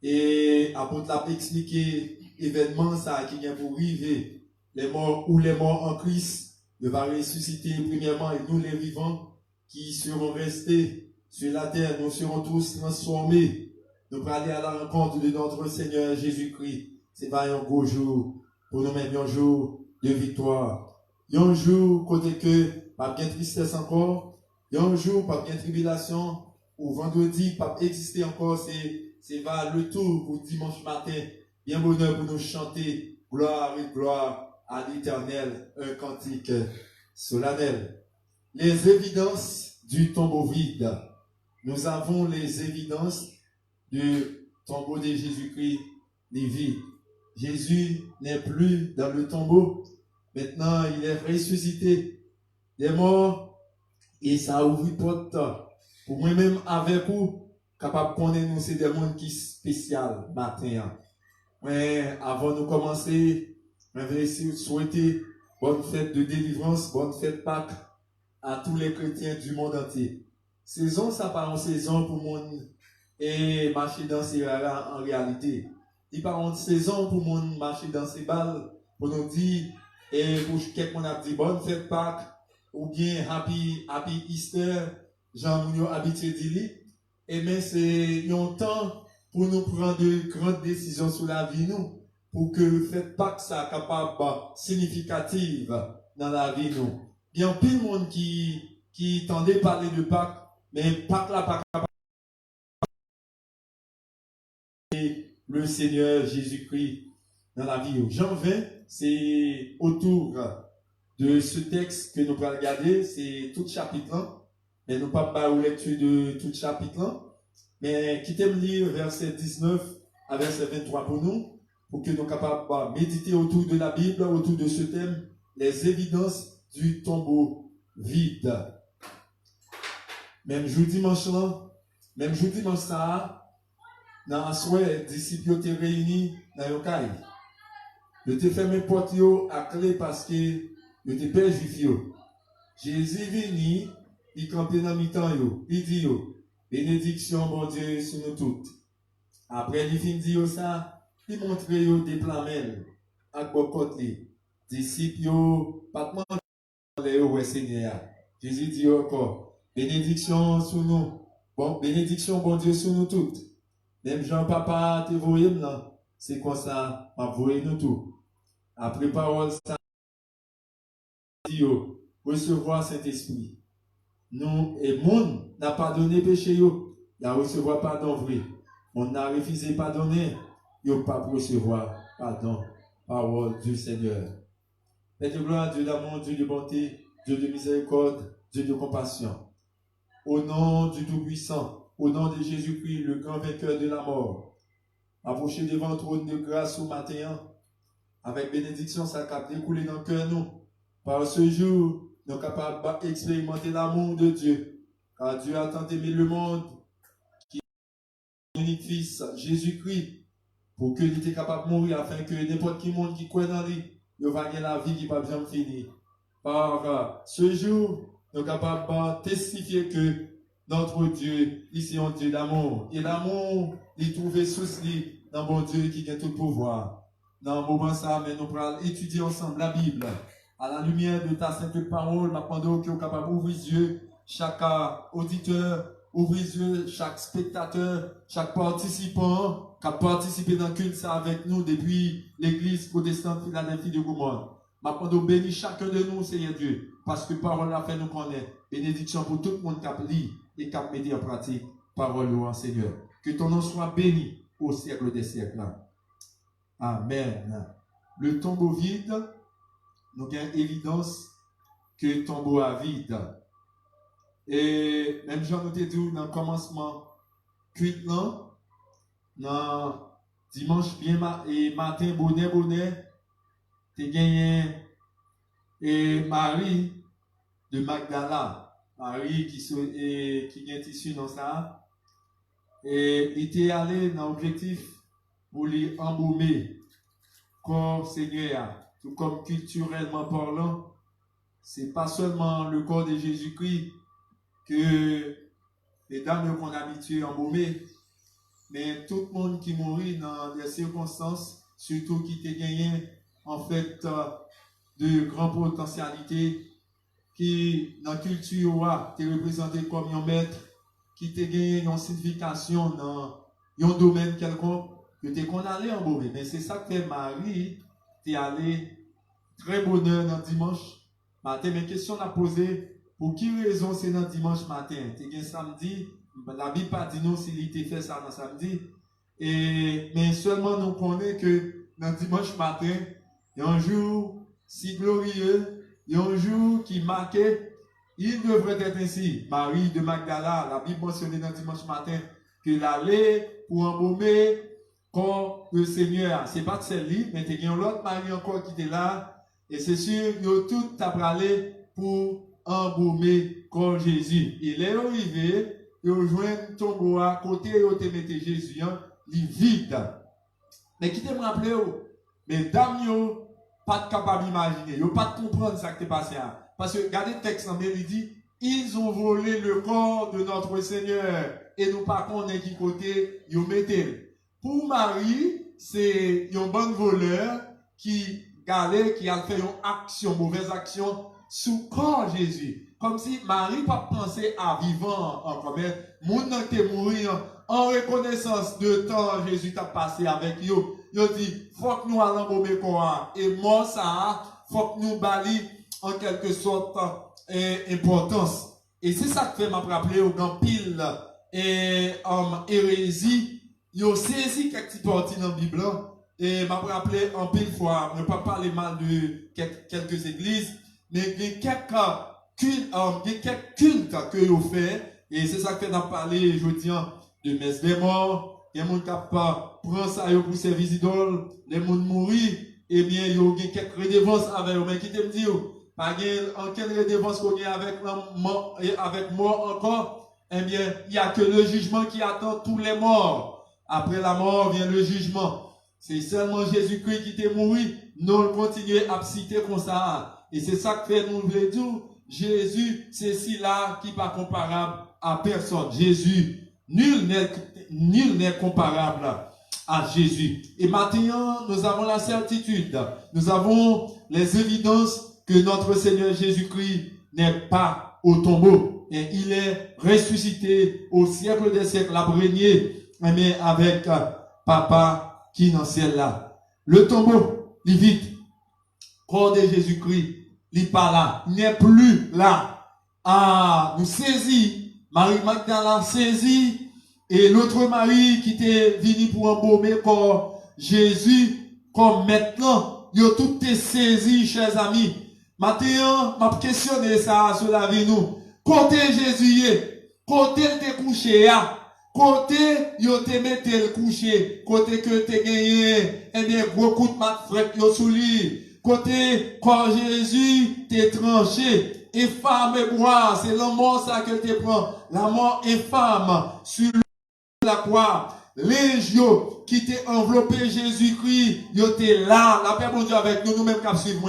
et apôtre l'a expliqué événement ça qui vient pour arriver, les morts ou les morts en Christ, ne va ressusciter premièrement et nous les vivants qui seront restés sur la terre, nous serons tous transformés nous pour aller à la rencontre de notre Seigneur Jésus-Christ. C'est pas un beau jour pour nous mettre un jour de victoire. Un jour côté que pas bien tristesse encore, un jour pas bien tribulation, ou vendredi pas exister encore, c'est va le tour pour dimanche matin. Bien bonheur pour nous chanter gloire et gloire à l'Éternel, un cantique solennel. Les évidences du tombeau vide. Nous avons les évidences du tombeau de Jésus-Christ les vides. Jésus n'est plus dans le tombeau. Maintenant, il est ressuscité des morts et ça a ouvert porte pour moi-même avec vous, capable de connaître nous, c'est des mondes qui spécial matin. Mais avant de commencer, je vais souhaiter bonne fête de délivrance, bonne fête Pâques à tous les chrétiens du monde entier. Saison, ça part en saison pour mon et marcher dans ces rares en réalité. Il part en saison pour mon marcher dans ces balles, pour nous dire, et pour quelqu'un a dit bonne fête Pâques, ou bien happy Easter, Jean-Mounio habitué d'y. Et bien c'est un temps pour nous prendre de grandes décisions sur la vie, nous, pour que fête Pâques soit capable, significative dans la vie, nous. Il y a plein de monde qui tendait parler de Pâques, mais Pâques là, pas capable. Le Seigneur Jésus-Christ dans la vie. Jean 20, c'est autour de ce texte que nous allons regarder, c'est tout chapitre, mais nous ne pas la lecture de tout chapitre, mais quittez-moi lire verset 19 à verset 23 pour nous, pour que nous soyons capables de méditer autour de la Bible, autour de ce thème, les évidences du tombeau vide. Même jour dimanche ça, dans un souhait, disciples étaient réunis dans le caille. Ils étaient fermés porte à clé parce que ils étaient pères juifs. Jésus est venu, il campait dans mi-temps, il dit bénédiction, bon Dieu, sur nous toutes. Après, il finit de dire ça, il montre des plamels, à beaucoup de disciples, pas de les Seigneur. Jésus dit encore, bénédiction sur nous, bon, bénédiction, bon Dieu, sur nous toutes. Même Jean-Papa, te voyez là, c'est comme ça, m'a voyé nous tout. Après parole, ça dit, recevoir Saint-Esprit. Nous, et monde n'a pas donné péché, il a recevoir pardon vrai. On n'a refusé pardonner, il n'a pas recevoir pardon. Parole du Seigneur. Père de gloire, Dieu d'amour, Dieu de bonté, Dieu de miséricorde, Dieu de compassion. Au nom du Tout-Puissant, au nom de Jésus-Christ, le grand vainqueur de la mort, approchez devant le trône de grâce au matin, avec bénédiction, ça cap découler dans le cœur nous. Par ce jour, nous sommes capables d'expérimenter l'amour de Dieu. Car Dieu a tant aimé le monde, qui est unique fils, Jésus-Christ, pour qu'il était capable de mourir, afin que n'importe qui monde qui croit dans lui, il va gagner la vie qui ne va jamais finir. Par ce jour, nous sommes capables de testifier que notre Dieu, ici, est un Dieu d'amour. Et l'amour, il trouve sous lui dans bon Dieu qui a tout pouvoir. Dans le moment ça, mais nous allons étudier ensemble la Bible. À la lumière de ta sainte parole, pendant que nous sommes capables d'ouvrir les yeux, chaque auditeur, ouvrir les yeux, chaque spectateur, chaque participant qui a participé dans le culte avec nous depuis l'église protestante Philadelphie de Goumont. Pendant bénis chacun de nous, Seigneur Dieu, parce que parole la fait nous connaître. Bénédiction pour tout le monde qui a lu et qui a mis en pratique parole louange, Seigneur. Que ton nom soit béni au siècle des siècles. Amen. Le tombeau vide, nous avons évidence que le tombeau est vide. Et même Jean nous dit dans le commencement, cuite dans dimanche bien et matin, bonnet, tu gagné et Marie de Magdala, Marie qui est issue dans ça, et il était allé dans l'objectif pour lui embaumer corps Seigneur, tout comme culturellement parlant, c'est pas seulement le corps de Jésus-Christ que les dames qu'on a habitué à embaumer, mais tout le monde qui mourit dans des circonstances, surtout qui te gagné en fait de grandes potentialités, qui dans la culture te représenté comme un maître, qui te gagné une signification un domaine quelconque, que t'es qu'on allait embaumer. Mais c'est ça que fait Marie, t'es allé très bonheur dans dimanche matin. Mais question à poser, pour qui raison c'est dans dimanche matin? T'es bien samedi, la Bible pas dit non s'il était fait ça dans samedi. Mais seulement nous connaissons que dans dimanche matin, il y a un jour si glorieux, il y a un jour qui marquait, il devrait être ainsi. Marie de Magdala, la Bible mentionne dans dimanche matin, qu'il allait pour embaumer quand le Seigneur, c'est pas de celle-là, mais il y a une autre Marie encore qui était là, et c'est sûr, ils ont tout allé pour embaumer quand Jésus. Il est arrivé, il a rejoint un tombeau à côté, où il mettait Jésus, il est vide. Mais qui te me rappelle, mesdames, pas de capable d'imaginer, ils pas de comprendre ça qui est passé. Parce que, regardez le texte, il dit, ils ont volé le corps de notre Seigneur, et nous pas connaissons qui côté, ils mettaient. Pour Marie, c'est un bon voleur qui galait, qui a fait une action, mauvaise action, sous corps Jésus. Comme si Marie pas pensé à vivant encore, mais moun nan te mourir en reconnaissance de temps Jésus t'a passé avec yo. Yo dit, faut que nous allons embaumer corps. Et moi, ça, faut que nous bali en quelque sorte importance. Et c'est ça que fait m'a rappelé au grand pile hérésie. Yo saisi quelques parties dans la Bible et m'a rappelé en pile fois, ne pas parler mal de quelques églises, mais il y a quelques cultes que yo fait et c'est ça que nous parlé aujourd'hui de messe des morts, il y a des gens qui prend ça pour servir idoles, les gens mourir et bien il y a quelques redevances avec eux, mais qui te me dit pas en quelle redevance qu'on a avec mort encore, eh bien il y a que le jugement qui attend tous les morts. Après la mort vient le jugement. C'est seulement Jésus-Christ qui t'est mort. Nous continuons à citer comme ça. Et c'est ça que fait nous voulons dire. Jésus, c'est si là qui n'est pas comparable à personne. Jésus, nul n'est comparable à Jésus. Et maintenant, nous avons la certitude. Nous avons les évidences que notre Seigneur Jésus-Christ n'est pas au tombeau. Et il est ressuscité au siècle des siècles, à régner. Mais avec papa qui est dans le ciel là. Le tombeau, il vite. Corps de Jésus-Christ, il n'est pas là. Il n'est plus là. Ah, nous saisit. Marie Magdala saisit. Et l'autre Marie qui était venue pour embaumer corps Jésus, comme maintenant, ils ont tout été saisi, chers amis. Maintenant, m'a questionné ça sur la vie nous. Côté Jésus, côté il était couché là. Côté, yo te mette le coucher, côté que te gagné, eh bien, gros coup de mat fret yo sous lui. Côté, quand Jésus t'est tranché, et femme et bois, c'est la mort ça que te prend. La mort et femme, sur la croix. Les yo qui t'est enveloppé Jésus-Christ, yo t'es là, la paix bon Dieu avec nous, nous-mêmes qui suivons.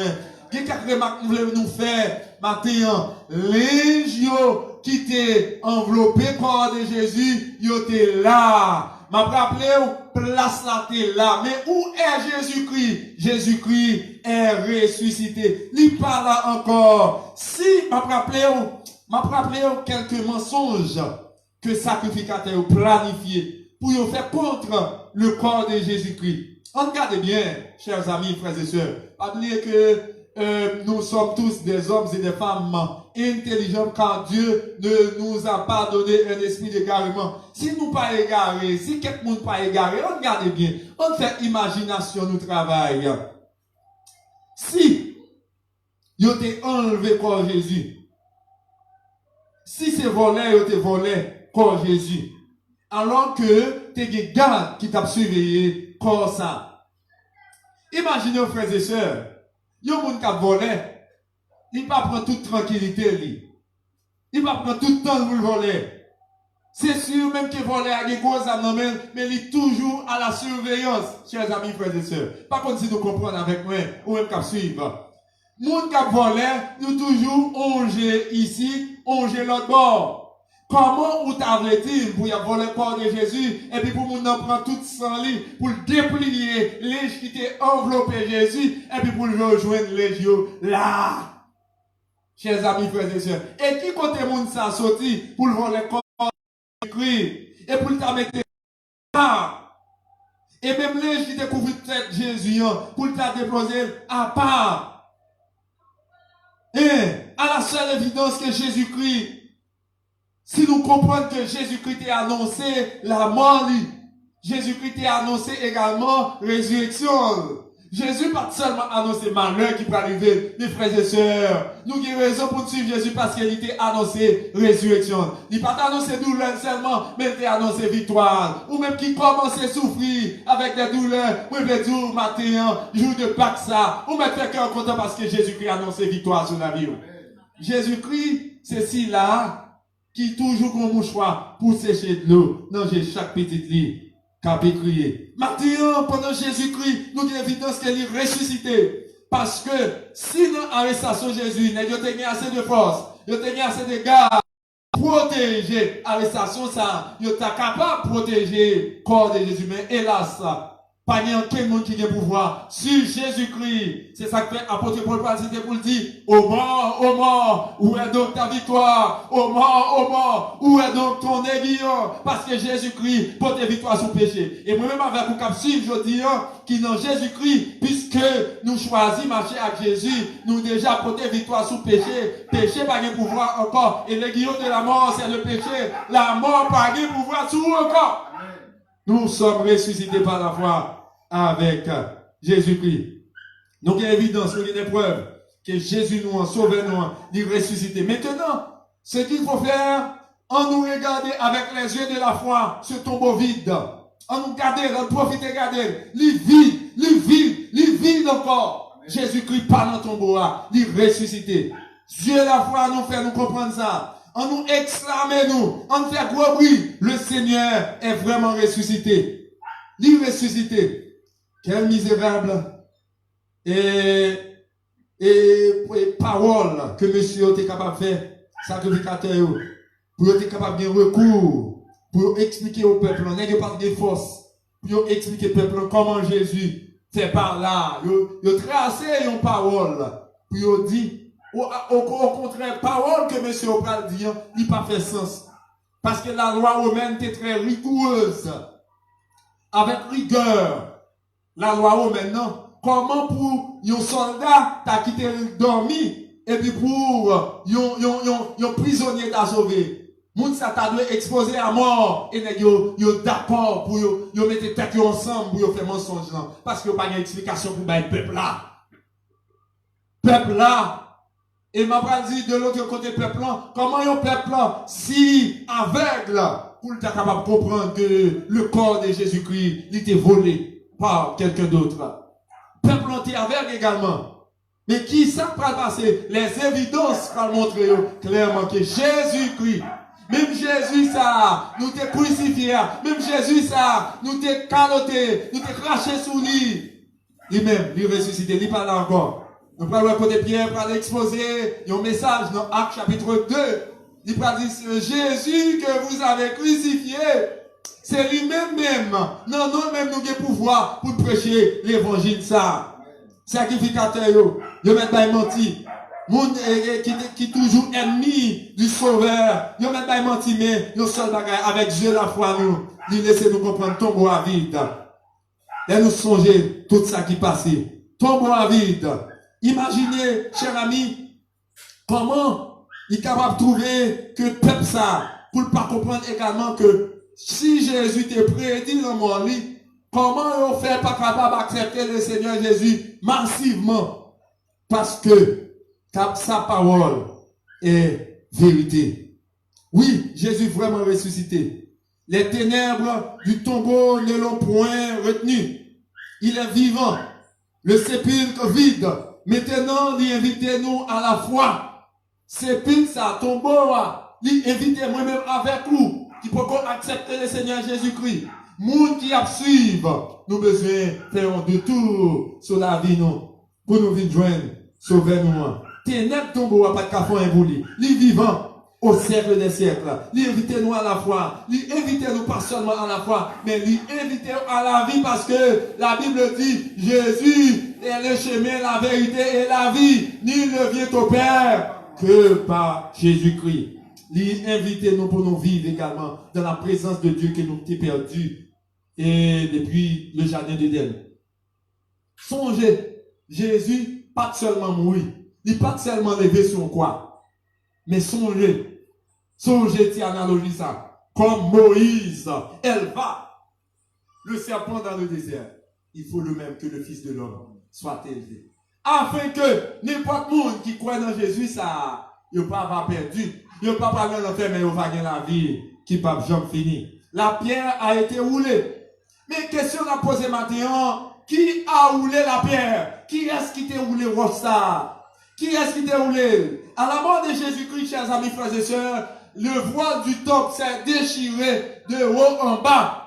Qu'est-ce que nous voulons nous faire, maintenant? Les yo qui t'est enveloppé corps de Jésus, yo t'es là. M'a rappelé place là t'es là. Mais où est Jésus-Christ? Jésus-Christ est ressuscité. Il pas là encore. Si m'a rappelé quelques mensonges que sacrificateur planifié pour y faire contre le corps de Jésus-Christ. Regardez bien, chers amis, frères et sœurs. Oubliez que nous sommes tous des hommes et des femmes intelligents car Dieu ne nous a pas donné un esprit d'égarement. Si nous pas égarés, si quelqu'un n'est pas égaré, regardez bien, on fait imagination, nous travail. Si vous avez enlevé corps Jésus, si c'est volé, vous avez volé corps Jésus, alors que tu as des gardes qui t'ont surveillé corps ça. Imaginez, frères et sœurs, yon moun qui a volé, il va prendre toute tranquillité, il va prendre tout le temps pour le voler. C'est sûr, même qu'il volé à des gros âmes, mais il est toujours à la surveillance, chers amis, frères et sœurs. Par contre, si nous comprenons avec moi, ou même qu'à suivre. Moun qui a volé, nous toujours ongé ici, ongé l'autre bord. Comment ou t'avait-il pour y avoir le corps de Jésus et puis pour nous prendre tout sans lit pour le déplier les qui étaient enveloppé Jésus et puis pour le rejoindre les yeux là. Chers amis, frères et sœurs. Et qui côté monde ça sorti pour le voir le corps de Christ et pour le mettre là. Et même les qui découvrent peut-être Jésus, pour le déposer à part. Et à la seule évidence que Jésus-Christ, si nous comprenons que Jésus-Christ a annoncé la mort, Jésus-Christ a annoncé également résurrection. Jésus pas seulement annoncé malheur qui peut arriver, mes frères et sœurs. Nous avons raison pour suivre Jésus parce qu'il a annoncé résurrection. Il n'a pas annoncé douleur seulement, mais il a annoncé victoire. Ou même qui commence à souffrir avec des douleurs, ou même jour matin, jour de Pâques ça. Ou même fait cœur content parce que Jésus-Christ a annoncé victoire sur la vie. Jésus-Christ, c'est si là, qui toujours comme mouchoir pour sécher de l'eau. Non, j'ai chaque petite lit. Crier. Maintenant, pendant Jésus-Christ, nous avons l'évidence qu'il est ressuscité. Parce que si dans l'arrestation de Jésus, il a assez de force, il a assez de garde, protéger l'arrestation, ça, il est capable de protéger le corps de Jésus. Mais hélas, pas quel monde qui a pouvoir sur Jésus-Christ. C'est ça que fait apôtre Paul cité pour le dire, ô mort, où est donc ta victoire? Ô mort, où est donc ton aiguillon? Parce que Jésus-Christ porte victoire sur le péché. Et moi-même avec vous cap suivre, je dis, qui dans Jésus-Christ, puisque nous choisissons marcher avec Jésus, nous déjà porter victoire sur le péché. Péché pas de pouvoir encore. Et l'aiguillon de la mort, c'est le péché. La mort pas de pouvoir sur encore. Nous sommes ressuscités par la foi avec Jésus-Christ. Donc, il y a évidence, il y a des preuves que Jésus nous a sauvés, nous a ressuscités. Maintenant, ce qu'il faut faire, on nous regarder avec les yeux de la foi ce tombeau vide. On nous garder, on profite de regarder. Il vide encore. Jésus-Christ pas dans le tombeau, il est ressuscité. Dieu la foi nous fait nous comprendre ça. On nous exclame, on fait gros bruit. Le Seigneur est vraiment ressuscité. Il est ressuscité. Quel misérable. Et parole que monsieur était capable de faire, sacrificateur, pour être capable de recours, pour expliquer au peuple, on n'a pas de force, pour expliquer au peuple comment Jésus fait par là. Il tracé une parole, pour dire, au contraire, parole que monsieur Opral dit, il n'a pas fait sens. Parce que la loi romaine était très rigoureuse. Avec rigueur. La loi romaine, non. Comment pour un soldat t'as quitté le dormi et puis pour un prisonnier t'a sauvé. Moun ça t'a dû exposer à mort et yo d'accord pour yo mettre tête ensemble pour yo faire mensonge là parce que pas d'explication pour le peuple là. Peuple là. Et m'a pas dit de l'autre côté peuple là, comment un peuple là si aveugle pour être capable de comprendre que le corps de Jésus-Christ il était volé par quelqu'un d'autre. Peuple était aveugle également. Mais qui ça va passer? Les évidences vont montrer clairement que Jésus-Christ, même Jésus ça, nous t'es crucifié, même Jésus ça, nous t'es caloté, nous t'es craché sous lui. Lui-même, il ressuscité, il parle encore. Nous prenons le côté Pierre pour aller exposer un message dans Actes chapitre 2. Il va dire, Jésus que vous avez crucifié, c'est lui-même même. Non, nous-mêmes nous avons pouvoir pour prêcher l'évangile ça. Sacrificateur, yo met pas menti. Moun qui toujours ennemi du sauveur, yo met pas menti mais yo seul bagage avec Dieu la foi nous. Il laisse nous comprendre tombeau à vide. Et nous songer tout ça qui passait. Tombeau à vide. Imaginez, chers amis, comment il est capable de trouver que peuple ça, pour ne pas comprendre également que si Jésus te prédit dans mon lit, comment on fait pas capable d'accepter le Seigneur Jésus massivement? Parce que sa parole est vérité. Oui, Jésus vraiment ressuscité. Les ténèbres du tombeau ne l'ont point retenu. Il est vivant. Le sépulcre vide. Maintenant, il invite nous à la foi. Sépulcre, ça tombeau, il invite moi-même avec vous, qui peut accepter le Seigneur Jésus-Christ. Moun qui a suivre, nous besoin faire un détour sur la vie, nous, pour nous venir joindre, sauver nous. Ténèbres tombeau, pas de café imbouli. Il vivant au siècle des siècles. Il invite nous à la foi. Il invite nous pas seulement à la foi, mais il invite à la vie parce que la Bible dit, Jésus est le chemin, la vérité et la vie. Nul ne vient au Père que par Jésus-Christ. Il invite nous pour nous vivre également dans la présence de Dieu que nous avons perdu. et depuis le jardin d'Éden. Songez, Jésus, pas seulement mourir, il pas seulement levé son quoi, mais songez, cette analogie ça, comme Moïse éleva le serpent dans le désert, il faut le même que le Fils de l'homme soit élevé. Afin que n'importe monde qui croit dans Jésus, ça, il ne va pas perdu, il ne va pas aller dans l'enfer, mais il va gagner la vie qui ne peut jamais finir. La pierre a été roulée. Mais question à poser maintenant, qui a roulé la pierre? Qui est-ce qui t'a roulé ça? Qui est-ce qui t'a roulé? À la mort de Jésus-Christ, chers amis, frères et sœurs, le voile du top s'est déchiré de haut en bas.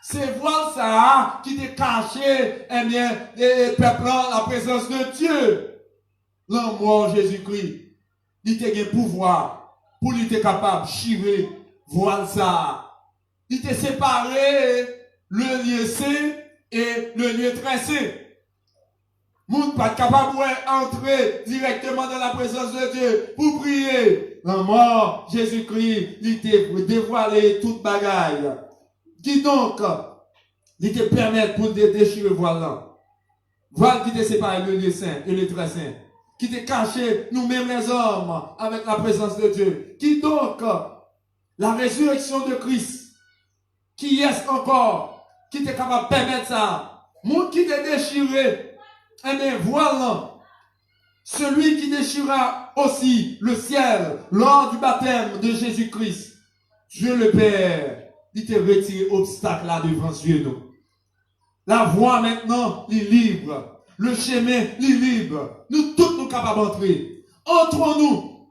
C'est voile ça qui t'a caché, eh bien, les peuples la présence de Dieu. L'homme mort Jésus-Christ, il t'a un pouvoir pour lui être capable de chirer voile ça. Il t'a séparé le lieu saint et le lieu très saint. Moun pas capable d'entrer directement dans la présence de Dieu pour prier. La mort, Jésus-Christ, il t'a dévoilé toute bagaille. Qui donc, il te permet pour déchirer voile là. Voile qui te sépare le lieu saint et le très saint. Qui te caché nous-mêmes les hommes avec la présence de Dieu. Qui donc, la résurrection de Christ, qui est encore, qui t'est capable de permettre ça. Moun qui te déchiré, eh bien voilà, celui qui déchira aussi le ciel lors du baptême de Jésus-Christ. Dieu le Père, il te retire obstacle là devant Dieu nous. La voie maintenant, il est libre. Le chemin, il est libre. Nous tous nous capables d'entrer. Entrons-nous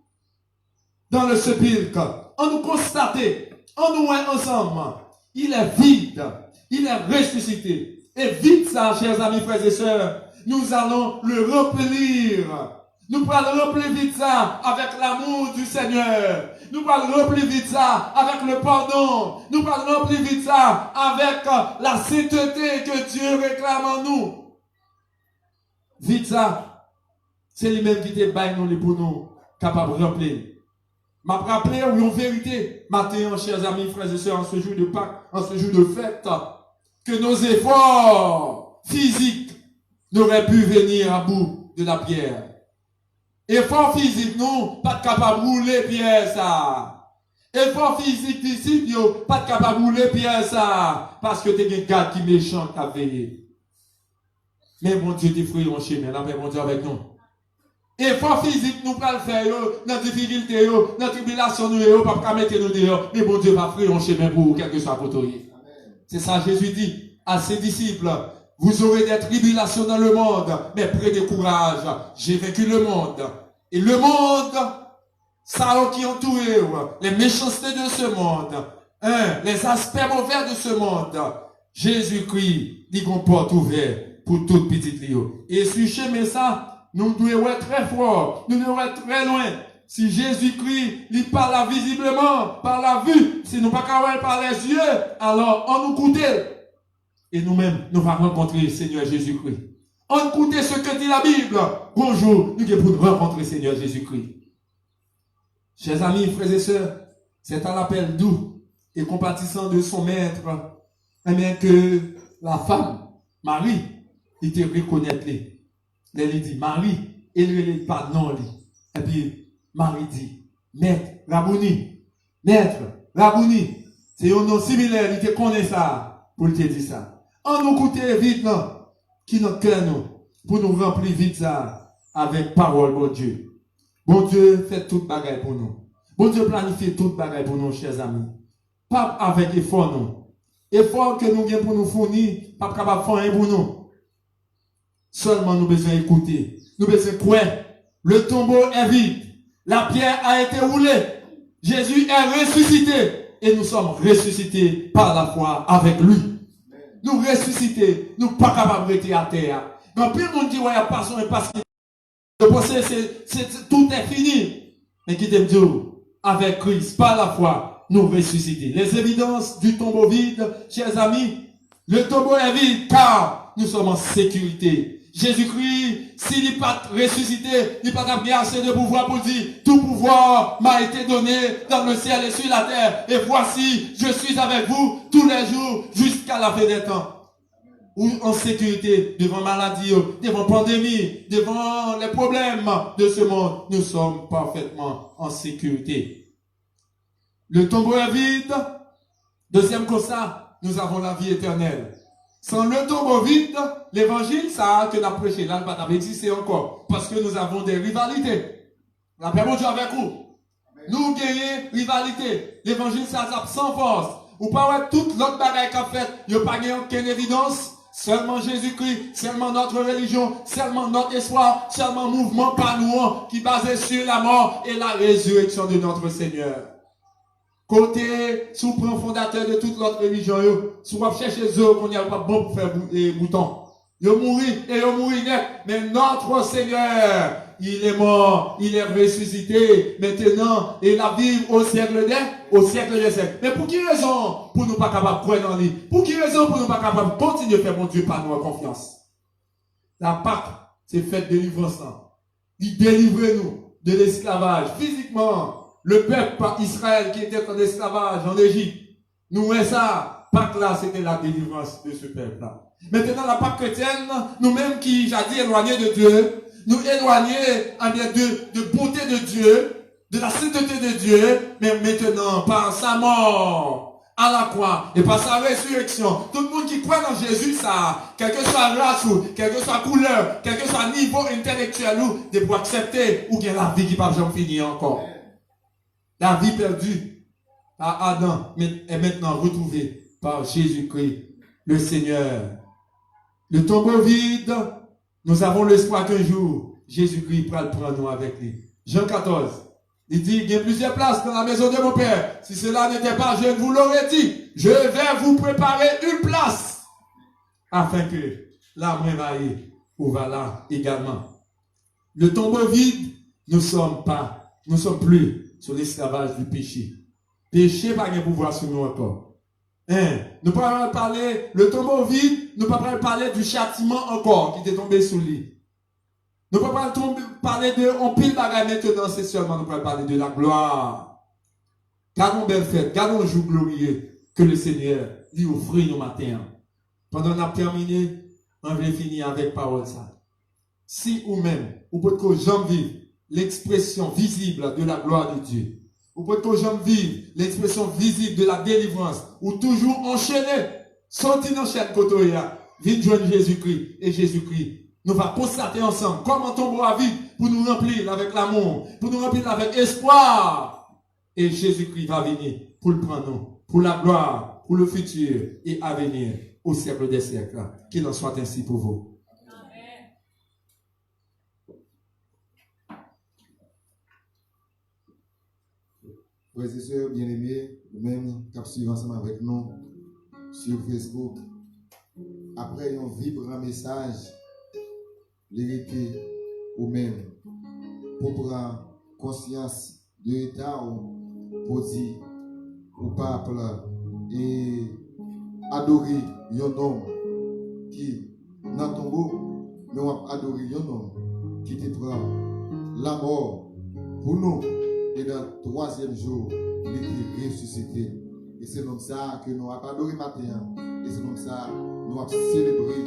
dans le sépulcre. On nous constater, on nous voit ensemble. Il est vide. Il est ressuscité. Et vite ça, chers amis, frères et sœurs, nous allons le remplir. Nous allons remplir vite ça avec l'amour du Seigneur. Nous allons remplir vite ça avec le pardon. Nous allons remplir vite ça avec la sainteté que Dieu réclame en nous. Vite ça, c'est lui-même qui te baille nous pour nous capables de remplir. M'a rappelé en vérité, matin, chers amis, frères et sœurs, en ce jour de Pâques, en ce jour de fête, que nos efforts physiques n'auraient pu venir à bout de la pierre. Effort physique, non, pas de capable de rouler pierre, ça. Effort physique ici, yo, pas de capable de rouler pierre, ça. Parce que t'es un gars qui est méchant, qui a veillé. Mais bon Dieu, t'es frère en chemin, là, mais bon Dieu avec nous. Effort physique, nous pas le faire, dans la difficulté, dans la tribulation, nous, pas mettre nous dehors. Mais bon Dieu va frère en chemin pour quel que soit votre. C'est ça, Jésus dit à ses disciples. Vous aurez des tribulations dans le monde, mais prenez courage. J'ai vaincu le monde. Et le monde, ça qui entoure, les méchancetés de ce monde, les aspects mauvais de ce monde. Jésus-Christ dit qu'on porte ouvert pour toute petite Léo. Et sur chemin ça, nous devons être très forts, nous devons être très loin. Si Jésus-Christ, il parle visiblement, par la vue, si nous ne parlons pas par les yeux, alors on nous coûte. Et nous-mêmes, nous allons rencontrer le Seigneur Jésus-Christ. On écoute ce que dit la Bible. Bonjour, nous allons rencontrer le Seigneur Jésus-Christ. Chers amis, frères et sœurs, c'est à l'appel doux et compatissant de son maître, eh bien que la femme, Marie, il te reconnaît. Elle dit, Marie, elle ne relève pas non. Et puis, Marie dit, Maître, Rabouni, c'est un nom similaire, il te connaît ça, pour te dire ça. On nous coûte vite, non, qui notre cœur, nous, pour nous remplir vite ça, avec parole, bon Dieu. Bon Dieu, fait toute bagaille pour nous. Bon Dieu, planifie toute bagaille pour nous, chers amis. Pas avec effort, non. Effort que nous avons pour nous fournir, pas capable de faire un pour nous. Seulement, nous besoin écouter. Nous besoin croire. Le tombeau est vide. La pierre a été roulée. Jésus est ressuscité. Et nous sommes ressuscités par la foi avec lui. Nous ressuscités. Nous pas capables de rester à terre. Quand plus le monde dit, ouais, passons et parce que tout est fini. Mais qui t'aime Dieu, avec Christ, par la foi, nous ressuscités. Les évidences du tombeau vide, chers amis, le tombeau est vide car nous sommes en sécurité. Jésus-Christ s'il n'est pas ressuscité, il n'est pas bien assez de pouvoir pour dire, tout pouvoir m'a été donné dans le ciel et sur la terre. Et voici, je suis avec vous tous les jours jusqu'à la fin des temps. Ou en sécurité, devant maladie, devant pandémie, devant les problèmes de ce monde, nous sommes parfaitement en sécurité. Le tombeau est vide. Deuxième constat, nous avons la vie éternelle. Sans le tombeau vide, l'évangile, ça que nous avons prêché, là, ne va pas exister encore. Parce que nous avons des rivalités. La paix de Dieu avec vous. Nous gagnons rivalité. L'évangile, ça sans force. Ou pas toute l'autre bagaille qu'a fait, il n'y a pas aucune évidence. Seulement Jésus-Christ, seulement notre religion, seulement notre espoir, seulement mouvement par nous qui est basé sur la mort et la résurrection de notre Seigneur. Côté souverain fondateur de toute l'autre religion, si vous cherchez eux, qu'on n'y a pas bon pour faire des boutons. Ils mourent et ils mourent net. Mais notre Seigneur, il est mort, il est ressuscité maintenant et il a vivre au siècle des siècles. Mais pour quelle raison? Pour nous pas capables de croire en lui. Pour quelle raison? Pour nous pas capables de continuer à faire mon Dieu par nous en confiance. La Pâque, c'est fait de délivrance. Il délivre nous de l'esclavage physiquement. Le peuple Israël qui était en esclavage en Égypte, nous voyons ça. Pâque là, c'était la délivrance de ce peuple-là. Maintenant, la Pâque chrétienne, nous-mêmes qui jadis éloignés de Dieu, nous éloignés de bonté de Dieu, de la sainteté de Dieu, mais maintenant, par sa mort à la croix et par sa résurrection, tout le monde qui croit dans Jésus, ça, quelle que soit race, quelle que soit couleur, quel que soit niveau intellectuel, de pouvoir accepter ou bien la vie qui ne va jamais finir encore. La vie perdue par Adam est maintenant retrouvée par Jésus-Christ, le Seigneur. Le tombeau vide, nous avons l'espoir qu'un jour, Jésus-Christ pourra le prendre nous avec lui. Jean 14, il dit, il y a plusieurs places dans la maison de mon Père. Si cela n'était pas, je vous l'aurais dit. Je vais vous préparer une place afin que là, moi, ou va là également. Le tombeau vide, nous ne sommes plus sur l'esclavage du péché. Péché n'a pas de pouvoir sur nous encore. Nous ne pouvons pas parler, le tombeau vide, nous ne pouvons pas parler du châtiment encore qui est tombé sous lui. Nous ne pouvons pas parler de on pile bagaille maintenant, c'est seulement nous pouvons parler de la gloire. Gardons belle fête, gardons jour glorieux que le Seigneur lui offre au matin. Pendant qu'on a terminé, on va finir avec parole ça. Si ou même, ou peut que j'en vive l'expression visible de la gloire de Dieu. Ou peut que j'en vive l'expression visible de la délivrance. Ou toujours enchaîné, sorti dans chaîne côtoya, vite joindre Jésus-Christ. Et Jésus-Christ, nous va constater ensemble comment tombeau à vide pour nous remplir avec l'amour, pour nous remplir avec espoir. Et Jésus-Christ va venir pour le prendre, pour la gloire, pour le futur et à venir au siècle des siècles. Qu'il en soit ainsi pour vous. Frères et sœurs bien-aimés, nous-mêmes qui suivons ensemble avec nous sur Facebook, après un vibrant message, l'hérité ou même pour prendre conscience de l'état pour dire au peuple et adorer un homme qui, dans le tombeau, nous avons adoré un homme qui te prend la mort pour nous. Et dans le troisième jour, il était ressuscité. Et c'est comme ça que nous avons adoré matin. Et c'est comme ça que nous avons célébré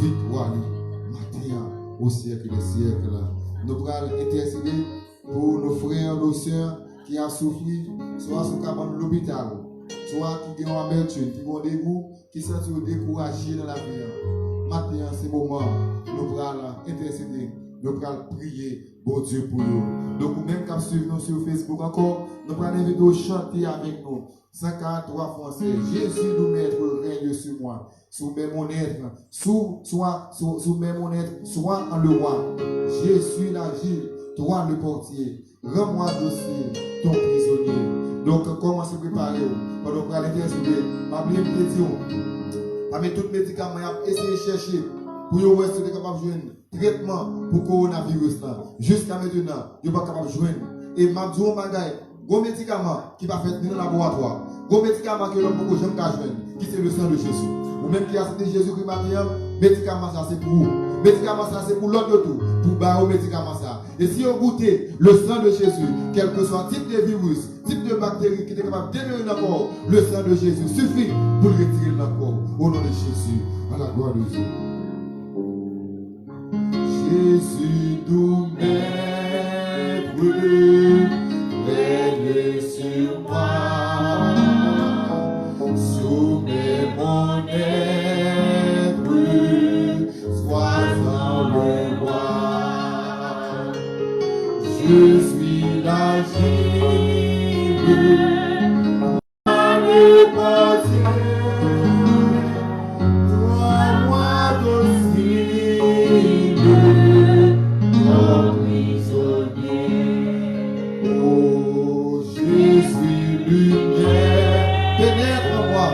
victoire matin au siècle des siècles. Nous allons intercéder pour nos frères, nos sœurs qui ont souffert, soit sur le l'hôpital, soit qui ont amertume, qui ont dégoût, qui sont découragés dans la vie. Matin, c'est le moment, nous allons intercéder, nous allons prier. Bon Dieu pour nous. Donc, même quand suivons nous sur Facebook encore, nous prenons une vidéo chanter avec nous. 143 français. Jésus nous maître règne sur moi. Sous même mon être, sous même mon être, soit en le roi. Jésus l'agile, toi le portier. Rends-moi docile, ton prisonnier. Donc, comment se préparer? Pendant qu'on va l'intercéder, ma bien pétion. Parmi tous les médicaments, essayez de chercher pour vous être capable de jouer traitement pour le coronavirus. Jusqu'à maintenant, vous n'êtes pas capable de jouer. Et je dis un bagage, gros médicament qui va faire dans le laboratoire, gros médicament que l'on peut jamais jouer, qui c'est le sang de Jésus. Ou même qui a accepté Jésus-Christ, médicament ça c'est pour vous. médicament ça c'est pour l'autre tout, pour barrer médicament ça. Et si on goûtait le sang de Jésus, quel que soit type de virus, type de bactérie qui est capable de détruire le corps, le sang de Jésus suffit pour retirer le corps. Au nom de Jésus, à la gloire de Dieu. Jésus nous maître, veille sur moi, soumets mon être, sois en le roi. Je suis la givre, le bâtir, moi docile, mon prisonnier. Oh Jésus, lumière, pénètre en moi,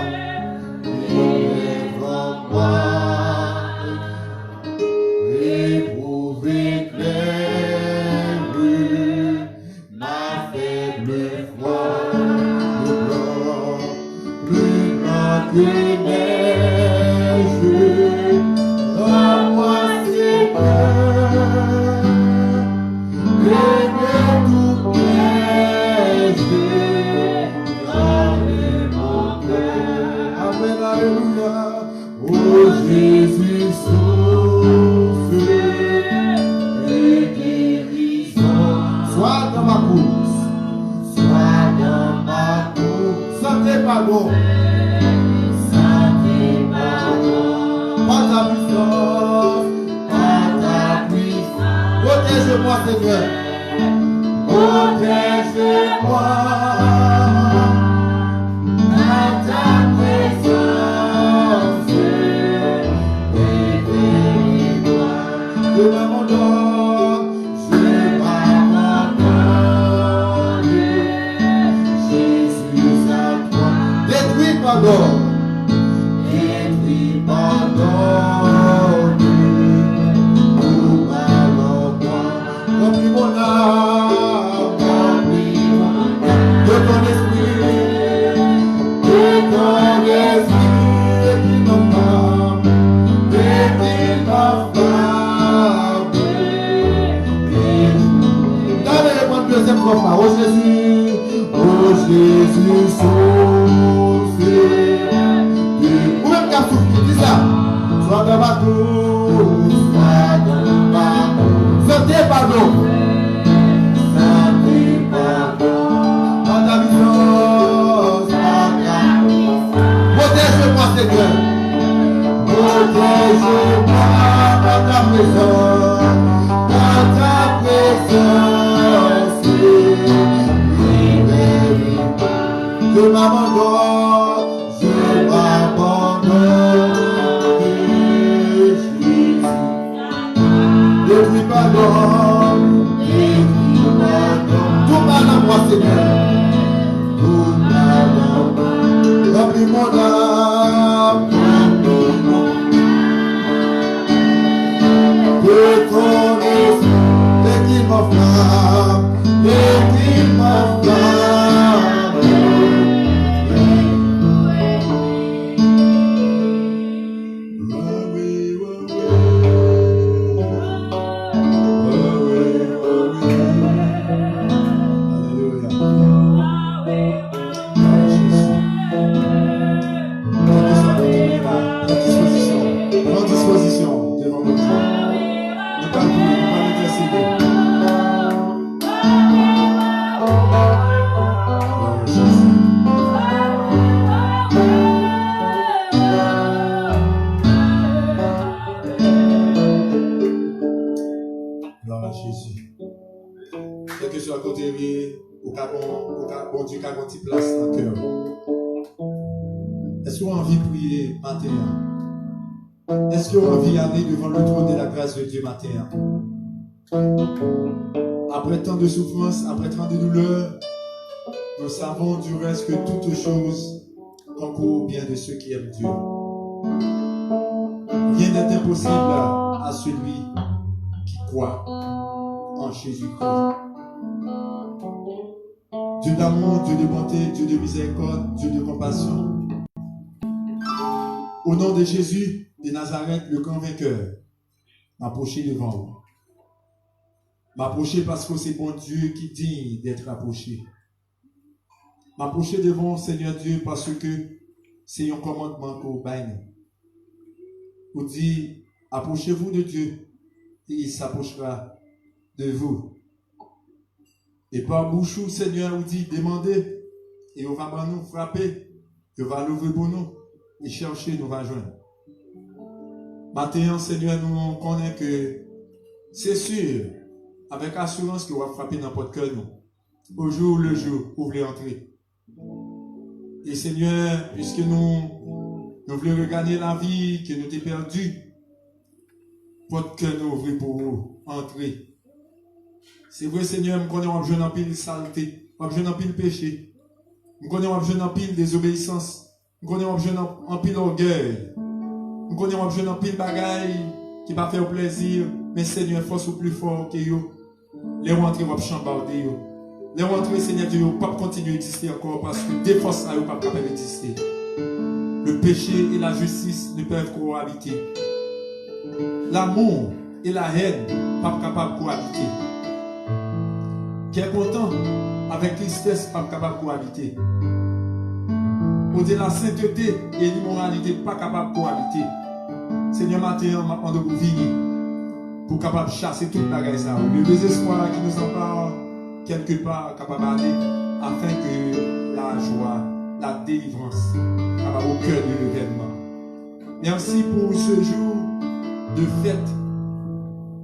éprouve, éclaire ma faible foi, plus blanc que neige, rends-moi Seigneur, que tout piège dans mon cœur. Amen, alléluia. Oh Jésus, source et guérison, sois dans ma course, sois dans ma course, santé pardon, santé pardon, par ta puissance, protège-moi Seigneur, protège-moi. Par ta présence, réveille-moi. Je m'abandonne, Jésus à toi. Détruis, pardonne, pour moi. Remplis mon âme, de ton esprit, détruis ma flamme, détruis ma flamme. Donnez-moi une deuxième fois, oh Jésus, sauce. Ou même qu'à souffrir, dis ça. Sois dans ma course, sois dans ma course. Santé, pardon. Santé, pardon. Par ta puissance, par ta puissance. Protège-moi, Seigneur. Protège-moi par ta présence. Par ta présence. Libère-moi. Je m'abandonne. Je m'abandonne. Détruis pardon, tout mal à moi Seigneur, tout mal à moi, remplis mon âme, de ton esprit, détruis ma flamme, détruis ma flamme. Bon Dieu, qu'a une place dans le cœur. Est-ce qu'on a envie de prier matin? Est-ce qu'on a envie d'aller devant le trône de la grâce de Dieu matin? Après tant de souffrance, après tant de douleurs, nous savons du reste que toutes choses concourent au bien de ceux qui aiment Dieu. Rien n'est impossible à celui qui croit en Jésus-Christ. Dieu d'amour, Dieu de bonté, Dieu de miséricorde, Dieu de compassion. Au nom de Jésus de Nazareth, le grand vainqueur, m'approcher devant vous. M'approcher parce que c'est bon Dieu qui digne d'être approché. M'approcher devant Seigneur Dieu parce que c'est un commandement qu'on bagne. Vous dit, approchez-vous de Dieu et il s'approchera de vous. Et par bouche, Seigneur, vous dit, demandez et on va nous frapper, on va l'ouvrir pour nous et chercher, nous va joindre. Maintenant, Seigneur, nous connaissons que c'est sûr, avec assurance que va frapper dans notre cœur, nous. Au jour le jour, vous voulez entrer. Et Seigneur, puisque nous voulons regagner la vie que nous avons perdue, votre cœur nous ouvre pour vous entrer. C'est vrai, Seigneur, nous connaissons besoin d'un pile de saleté, nous besoin d'un pile de péché, nous connaissons besoin d'un pile de désobéissance, nous connaissons besoin d'un pile d'orgueil, nous connaissons besoin d'un pile de bagaille qui va faire plaisir, mais Seigneur, force au plus fort que vous. Les rentrées vont chambarder. Les rentrées, Seigneur Dieu, ne vont pas continuer à exister encore parce que des forces ne sont pas capables d'exister. Le péché et la justice ne peuvent cohabiter. L'amour et la haine ne sont pas capables de cohabiter. Qui est content avec tristesse ne sont pas capables de cohabiter. Au-delà de la sainteté et l'immoralité ne sont pas capables de cohabiter. Seigneur, maintenant, maintenant de vous venir pour capable chasser toute la gueule. Le désespoir qui nous empare quelque part capable d'aller afin que la joie, la délivrance capable au cœur de l'événement. Merci pour ce jour de fête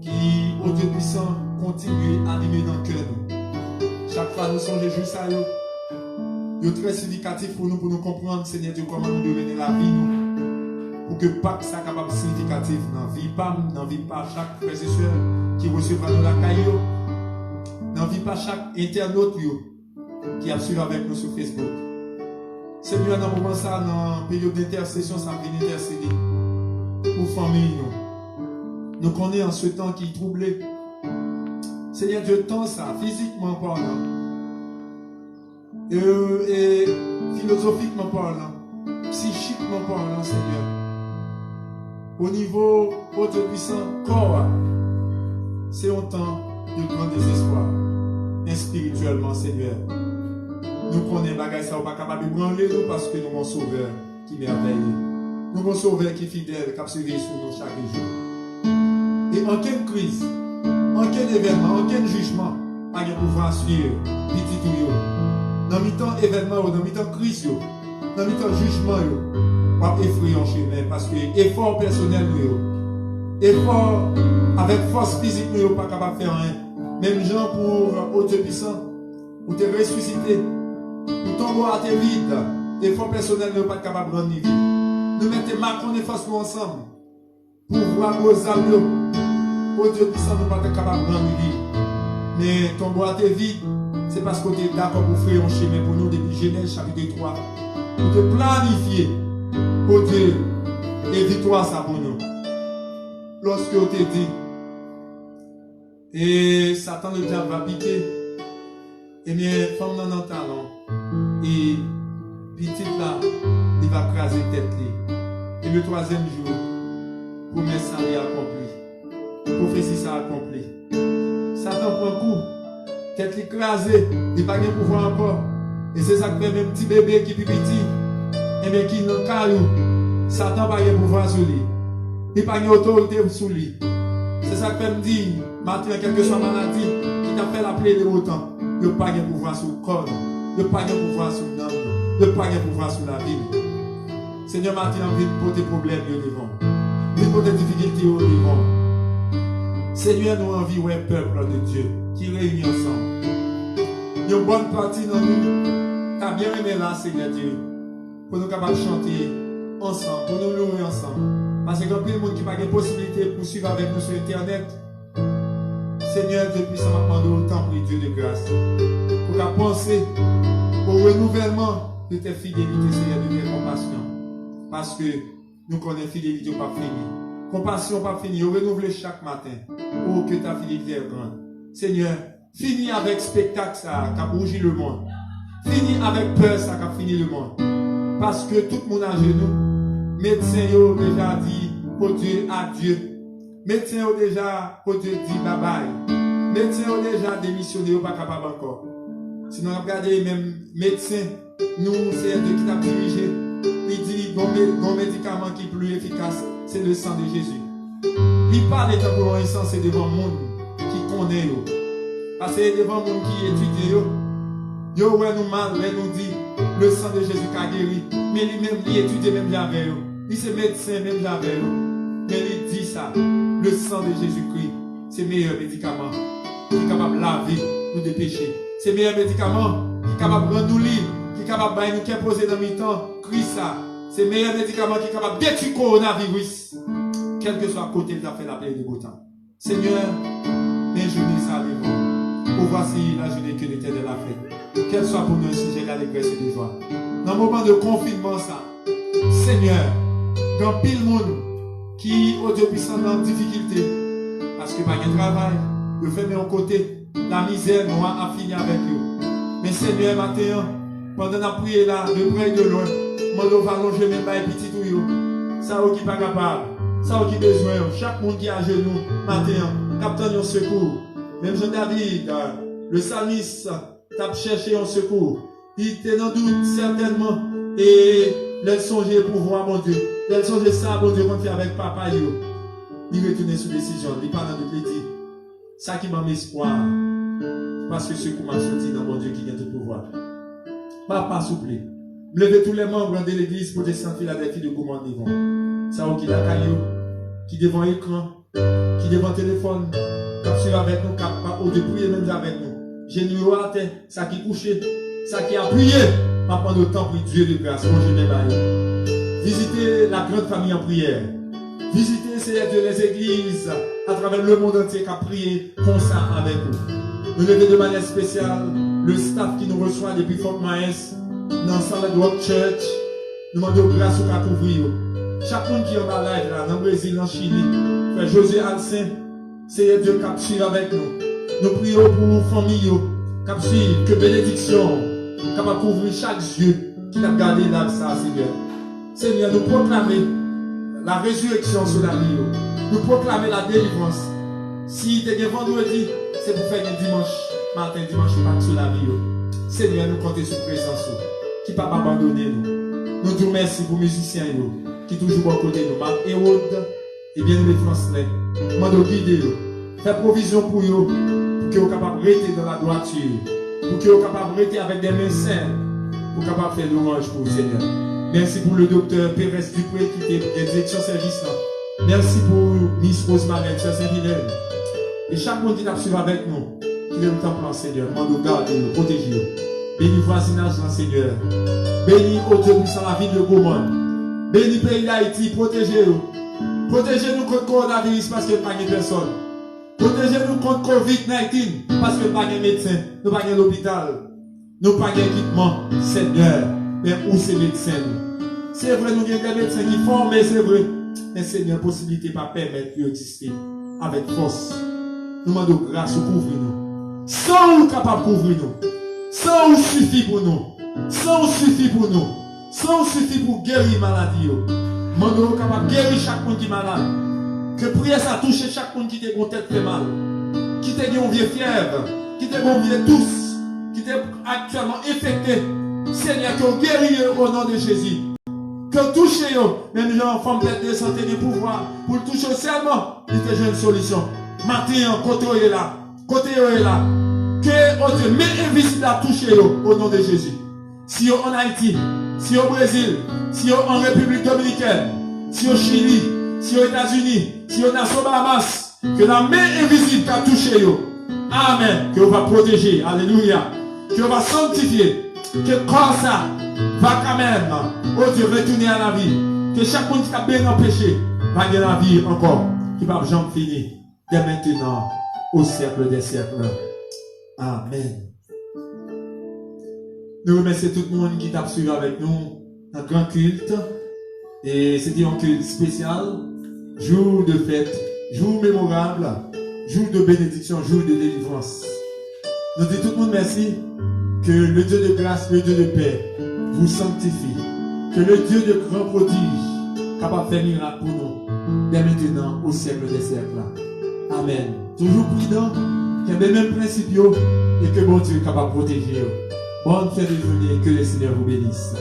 qui, au Dieu puissant, continue à animer dans le cœur. Chaque fois nous songeons juste à eux. C'est très significatif pour nous comprendre, Seigneur Dieu, comment nous devenir la vie, nous. Pour que Pâques soit capable de significatif dans la vie pas chaque frère et soeur qui recevra nous la caillou, dans la vie pas chaque internaute qui a suivi avec nous sur Facebook. Seigneur, dans le moment ça, dans la période d'intercession, ça vient intercéder pour famille. Nous connaissons en ce temps qui est troublé. Seigneur Dieu, tant ça, physiquement parlant, et philosophiquement parlant, psychiquement parlant, Seigneur. Au niveau, au Dieu puissant, corps, c'est un temps de grand désespoir. Et spirituellement, Seigneur, nous connaissons bagaille ça, on pas capable de branler nous parce que nous avons un sauveur qui merveille. Nous avons un sauveur qui est fidèle, qui a surveillé sur nous chaque jour. Et en quelle crise, en quel événement, en quel jugement, pas de pouvoir suivre, petit tout. Dans mi-temps événement, dans mi-temps crise, dans mi-temps jugement, pas effrayer en chemin parce que effort personnel, effort avec force physique, nous ne pas capable de faire rien. Même gens pour au Dieu puissant, pour te ressusciter, pour tomber à tes vides, effort personnel, nous ne pas capable de rendre vie. Nous mettons marquons et force nous ensemble pour voir nos âmes. Au Dieu puissant, nous ne pas capable de rendre vie. Mais tomber à tes vides, c'est parce que tu es d'accord pour faire un chemin pour nous depuis Genèse chapitre 3. Pour te planifier. Oh Dieu, et victoire ça pour nous. Lorsque on te dit, et Satan le diable va piquer, et bien, femme dans un talon, et petite là, il va craser tête. Et le troisième jour, promesse ça est accomplie. Prophétie ça accomplie. Satan prend coup, tête écrasée, il n'a pas de pouvoir encore. Et c'est ça que fait même petit bébé qui est petit. Et bien qui n'a pas de Satan n'a pas de pouvoir sur lui. Il n'a pas d'autorité sur lui. C'est ça que me dit, matin, quelle que soit la maladie, qui t'a fait l'appeler de autant, il n'a pas de pouvoir sur le corps, il n'a pas de pouvoir sur l'âme, il n'a pas de pouvoir sur la vie. Seigneur, matin, on vient pour tes problèmes devant, vient pour tes difficultés devant. Seigneur, nous envie un peuple de Dieu qui réunit ensemble. Une bonne partie dans nous, tu as bien aimé là, Seigneur Dieu. Pour nous capables de chanter ensemble, pour nous louer ensemble. Parce que quand il y a des gens qui n'ont pas de possibilité de suivre avec nous sur Internet, Seigneur Dieu puissant, m'a demandé autant pour Dieu de grâce. Pour la penser au renouvellement de tes fidélités, Seigneur, de tes compassions. Parce que nous connaissons fidélité pas finie. Compassion pas finie, renouveler chaque matin. Oh, que ta fidélité est grande. Seigneur, finis avec spectacle ça, qui a bougé le monde. Finis avec peur ça, qui a fini le monde. Parce que tout le monde a genoux, médecin yo déjà dit, oh Dieu, adieu. Médecins ont déjà côté dit bye bye. Médecins ont déjà démissionné, pas capable encore. Sinon, regardez, même médecins, nous, c'est eux qui t'a dirigé. Il dit, bon médicament qui est plus efficace, c'est le sang de Jésus. Il parle de pour insensé devant le monde qui connaît. Parce que devant le monde qui étudie, yo, ouais, nous mal, ouais, nous dit, le sang de Jésus qui a guéri. Mais lui-même, il étudie même jamais. Il c'est médecin même jamais. Mais il dit ça, le sang de Jésus-Christ, c'est le meilleur médicament qui est capable de laver nous des péchés. C'est le meilleur médicament qui est capable de rendre nous libres, qui est capable de nous poser dans le temps. Christ, ça. C'est le meilleur médicament qui est capable de détruire le coronavirus. Quel que soit le côté de la fait la paix de beau temps. Seigneur, mes journées s'arrivent. Pour voici la journée que l'Éternel a fait. Qu'elle soit pour nous un sujet d'allégresse et de joie. Dans le moment de confinement, ça, Seigneur, dans pile monde qui, au Dieu puissant, dans difficulté, parce que pas de travail, le fait de côté, la misère noire a fini avec eux. Mais Seigneur, matin, pendant la prière là, de près et de loin, mon va allonger même pas petit tout. Ça qui pas capable, ça qui besoin. Chaque monde qui est à genoux, matin, captant un secours. Même Jean-David, le psalmiste, t'a cherché un secours. Il était dans doute, certainement. Et il songeait pour voir mon Dieu. Il songeait ça, mon Dieu, qu'on fait avec papa. Il retournait sous décision. Il parle dans notre dit. Ça qui m'a mis espoir. Parce que ce coup m'a sorti dans mon Dieu qui vient de pouvoir. Papa, s'il vous plaît. Levez tous les membres de l'église protestante Philadelphie de Goumand devant. Ça qui la caillou, qui devant écran, qui devant téléphone, qui sur avec nous, qui au dépouiller même avec nous. Généraux à terre, ça qui couché, ça qui a prié, pas prendre le temps pour Dieu de grâce. Visitez la grande famille en prière. Visitez les églises à travers le monde entier qui a prié comme ça avec vous. Nous levons de manière spéciale le staff qui nous reçoit depuis Fort Myers dans Salad Rock Church. Nous demandons grâce au cas couvrir. Chaque monde qui est en live là, dans le Brésil, en Chili, frère José Alcin, c'est Dieu qui a suivi avec nous. Nous prions pour famille, qui a suivi, que bénédiction, capable de couvrir chaque yeux qui a gardé là, ça, Seigneur. Seigneur, nous proclamons la résurrection sur la vie. Nous proclamons la délivrance. Si tu es vendredi, c'est pour faire un dimanche matin, dimanche matin sur la vie. Seigneur, nous comptons sur la présence qui ne va pas abandonner nous. Nous disons merci pour les musiciens qui sont toujours à côté de nous. Marc Hérode et bien les Français. Nous demandons guider. Faire provision pour eux, pour qu'ils soient capables de rester dans la droiture, pour qu'ils soient capables de rester avec des mains saines, pour qu'ils soient capables de faire l'orange pour le Seigneur. Merci pour le docteur Pérez Dupré qui était de direction service là. Merci pour Miss Rosemary, Sœur Saint-Vilène. Et chaque monde qui est suivi avec nous, qui est le temps pour Seigneur, demande garder, protéger. Bénis le voisinage, Seigneur. Bénis au Dieu puissant la ville de Goumand. Bénis le pays d'Haïti, protégez-nous. Protégez-nous contre le coronavirus parce qu'il n'y a pas de personne. Protégez-nous contre Covid-19 parce qu'il n'y a pas de médecin, nous n'avons pas de l'hôpital, nous n'avons pas d'équipement, Seigneur. Mais où ces médecins? C'est vrai, nous avons des médecins qui forment, c'est vrai. Mais Seigneur, possibilité pas permettre d'exister avec force. Nous demandons grâce pour couvrir nous. Sans nous capable de couvrir nous. Sans nous suffit pour nous. Sans nous suffit pour nous. Sans nous suffit pour guérir maladie. Nous demandons capable de guérir chaque monde qui est malade. Que prière ça touche chaque monde qui est en tête très mal. Qui est en vieux fièvre. Qui est en vieux tous. Qui est actuellement infecté. Seigneur, que vous guérissez au nom de Jésus. Que vous touchez, même les enfants peut-être de santé, de pouvoir, pour le toucher seulement, il y a une solution. Maintenant, côté est là. Côté est là. Que oh Dieu, mais invisible à toucher au nom de Jésus. Si vous en Haïti, si au Brésil, si vous en République Dominicaine, si au Chili, si aux États-Unis, si aux Nations Bahamas, que la main invisible a touché. Amen. Que vous va protéger. Alléluia. Que vous va sanctifier. Que corps ça va quand même, oh Dieu, retourner à la vie. Que chaque monde qui a bien empêché va gagner la vie encore. Qui va jamais finir. Dès maintenant, au siècle des siècles. Amen. Nous remercions tout le monde qui t'a suivi avec nous dans le grand culte. Et c'était un culte spécial. Jour de fête, jour mémorable, jour de bénédiction, jour de délivrance. Nous disons tout le monde merci. Que le Dieu de grâce, le Dieu de paix, vous sanctifie. Que le Dieu de grand prodige, capable de faire miracle pour nous, dès maintenant, au siècle des siècles. Amen. Toujours prudent, qu'il y ait les mêmes principes et que bon Dieu est capable de protéger. Bonne fin de journée, que le Seigneur vous bénisse.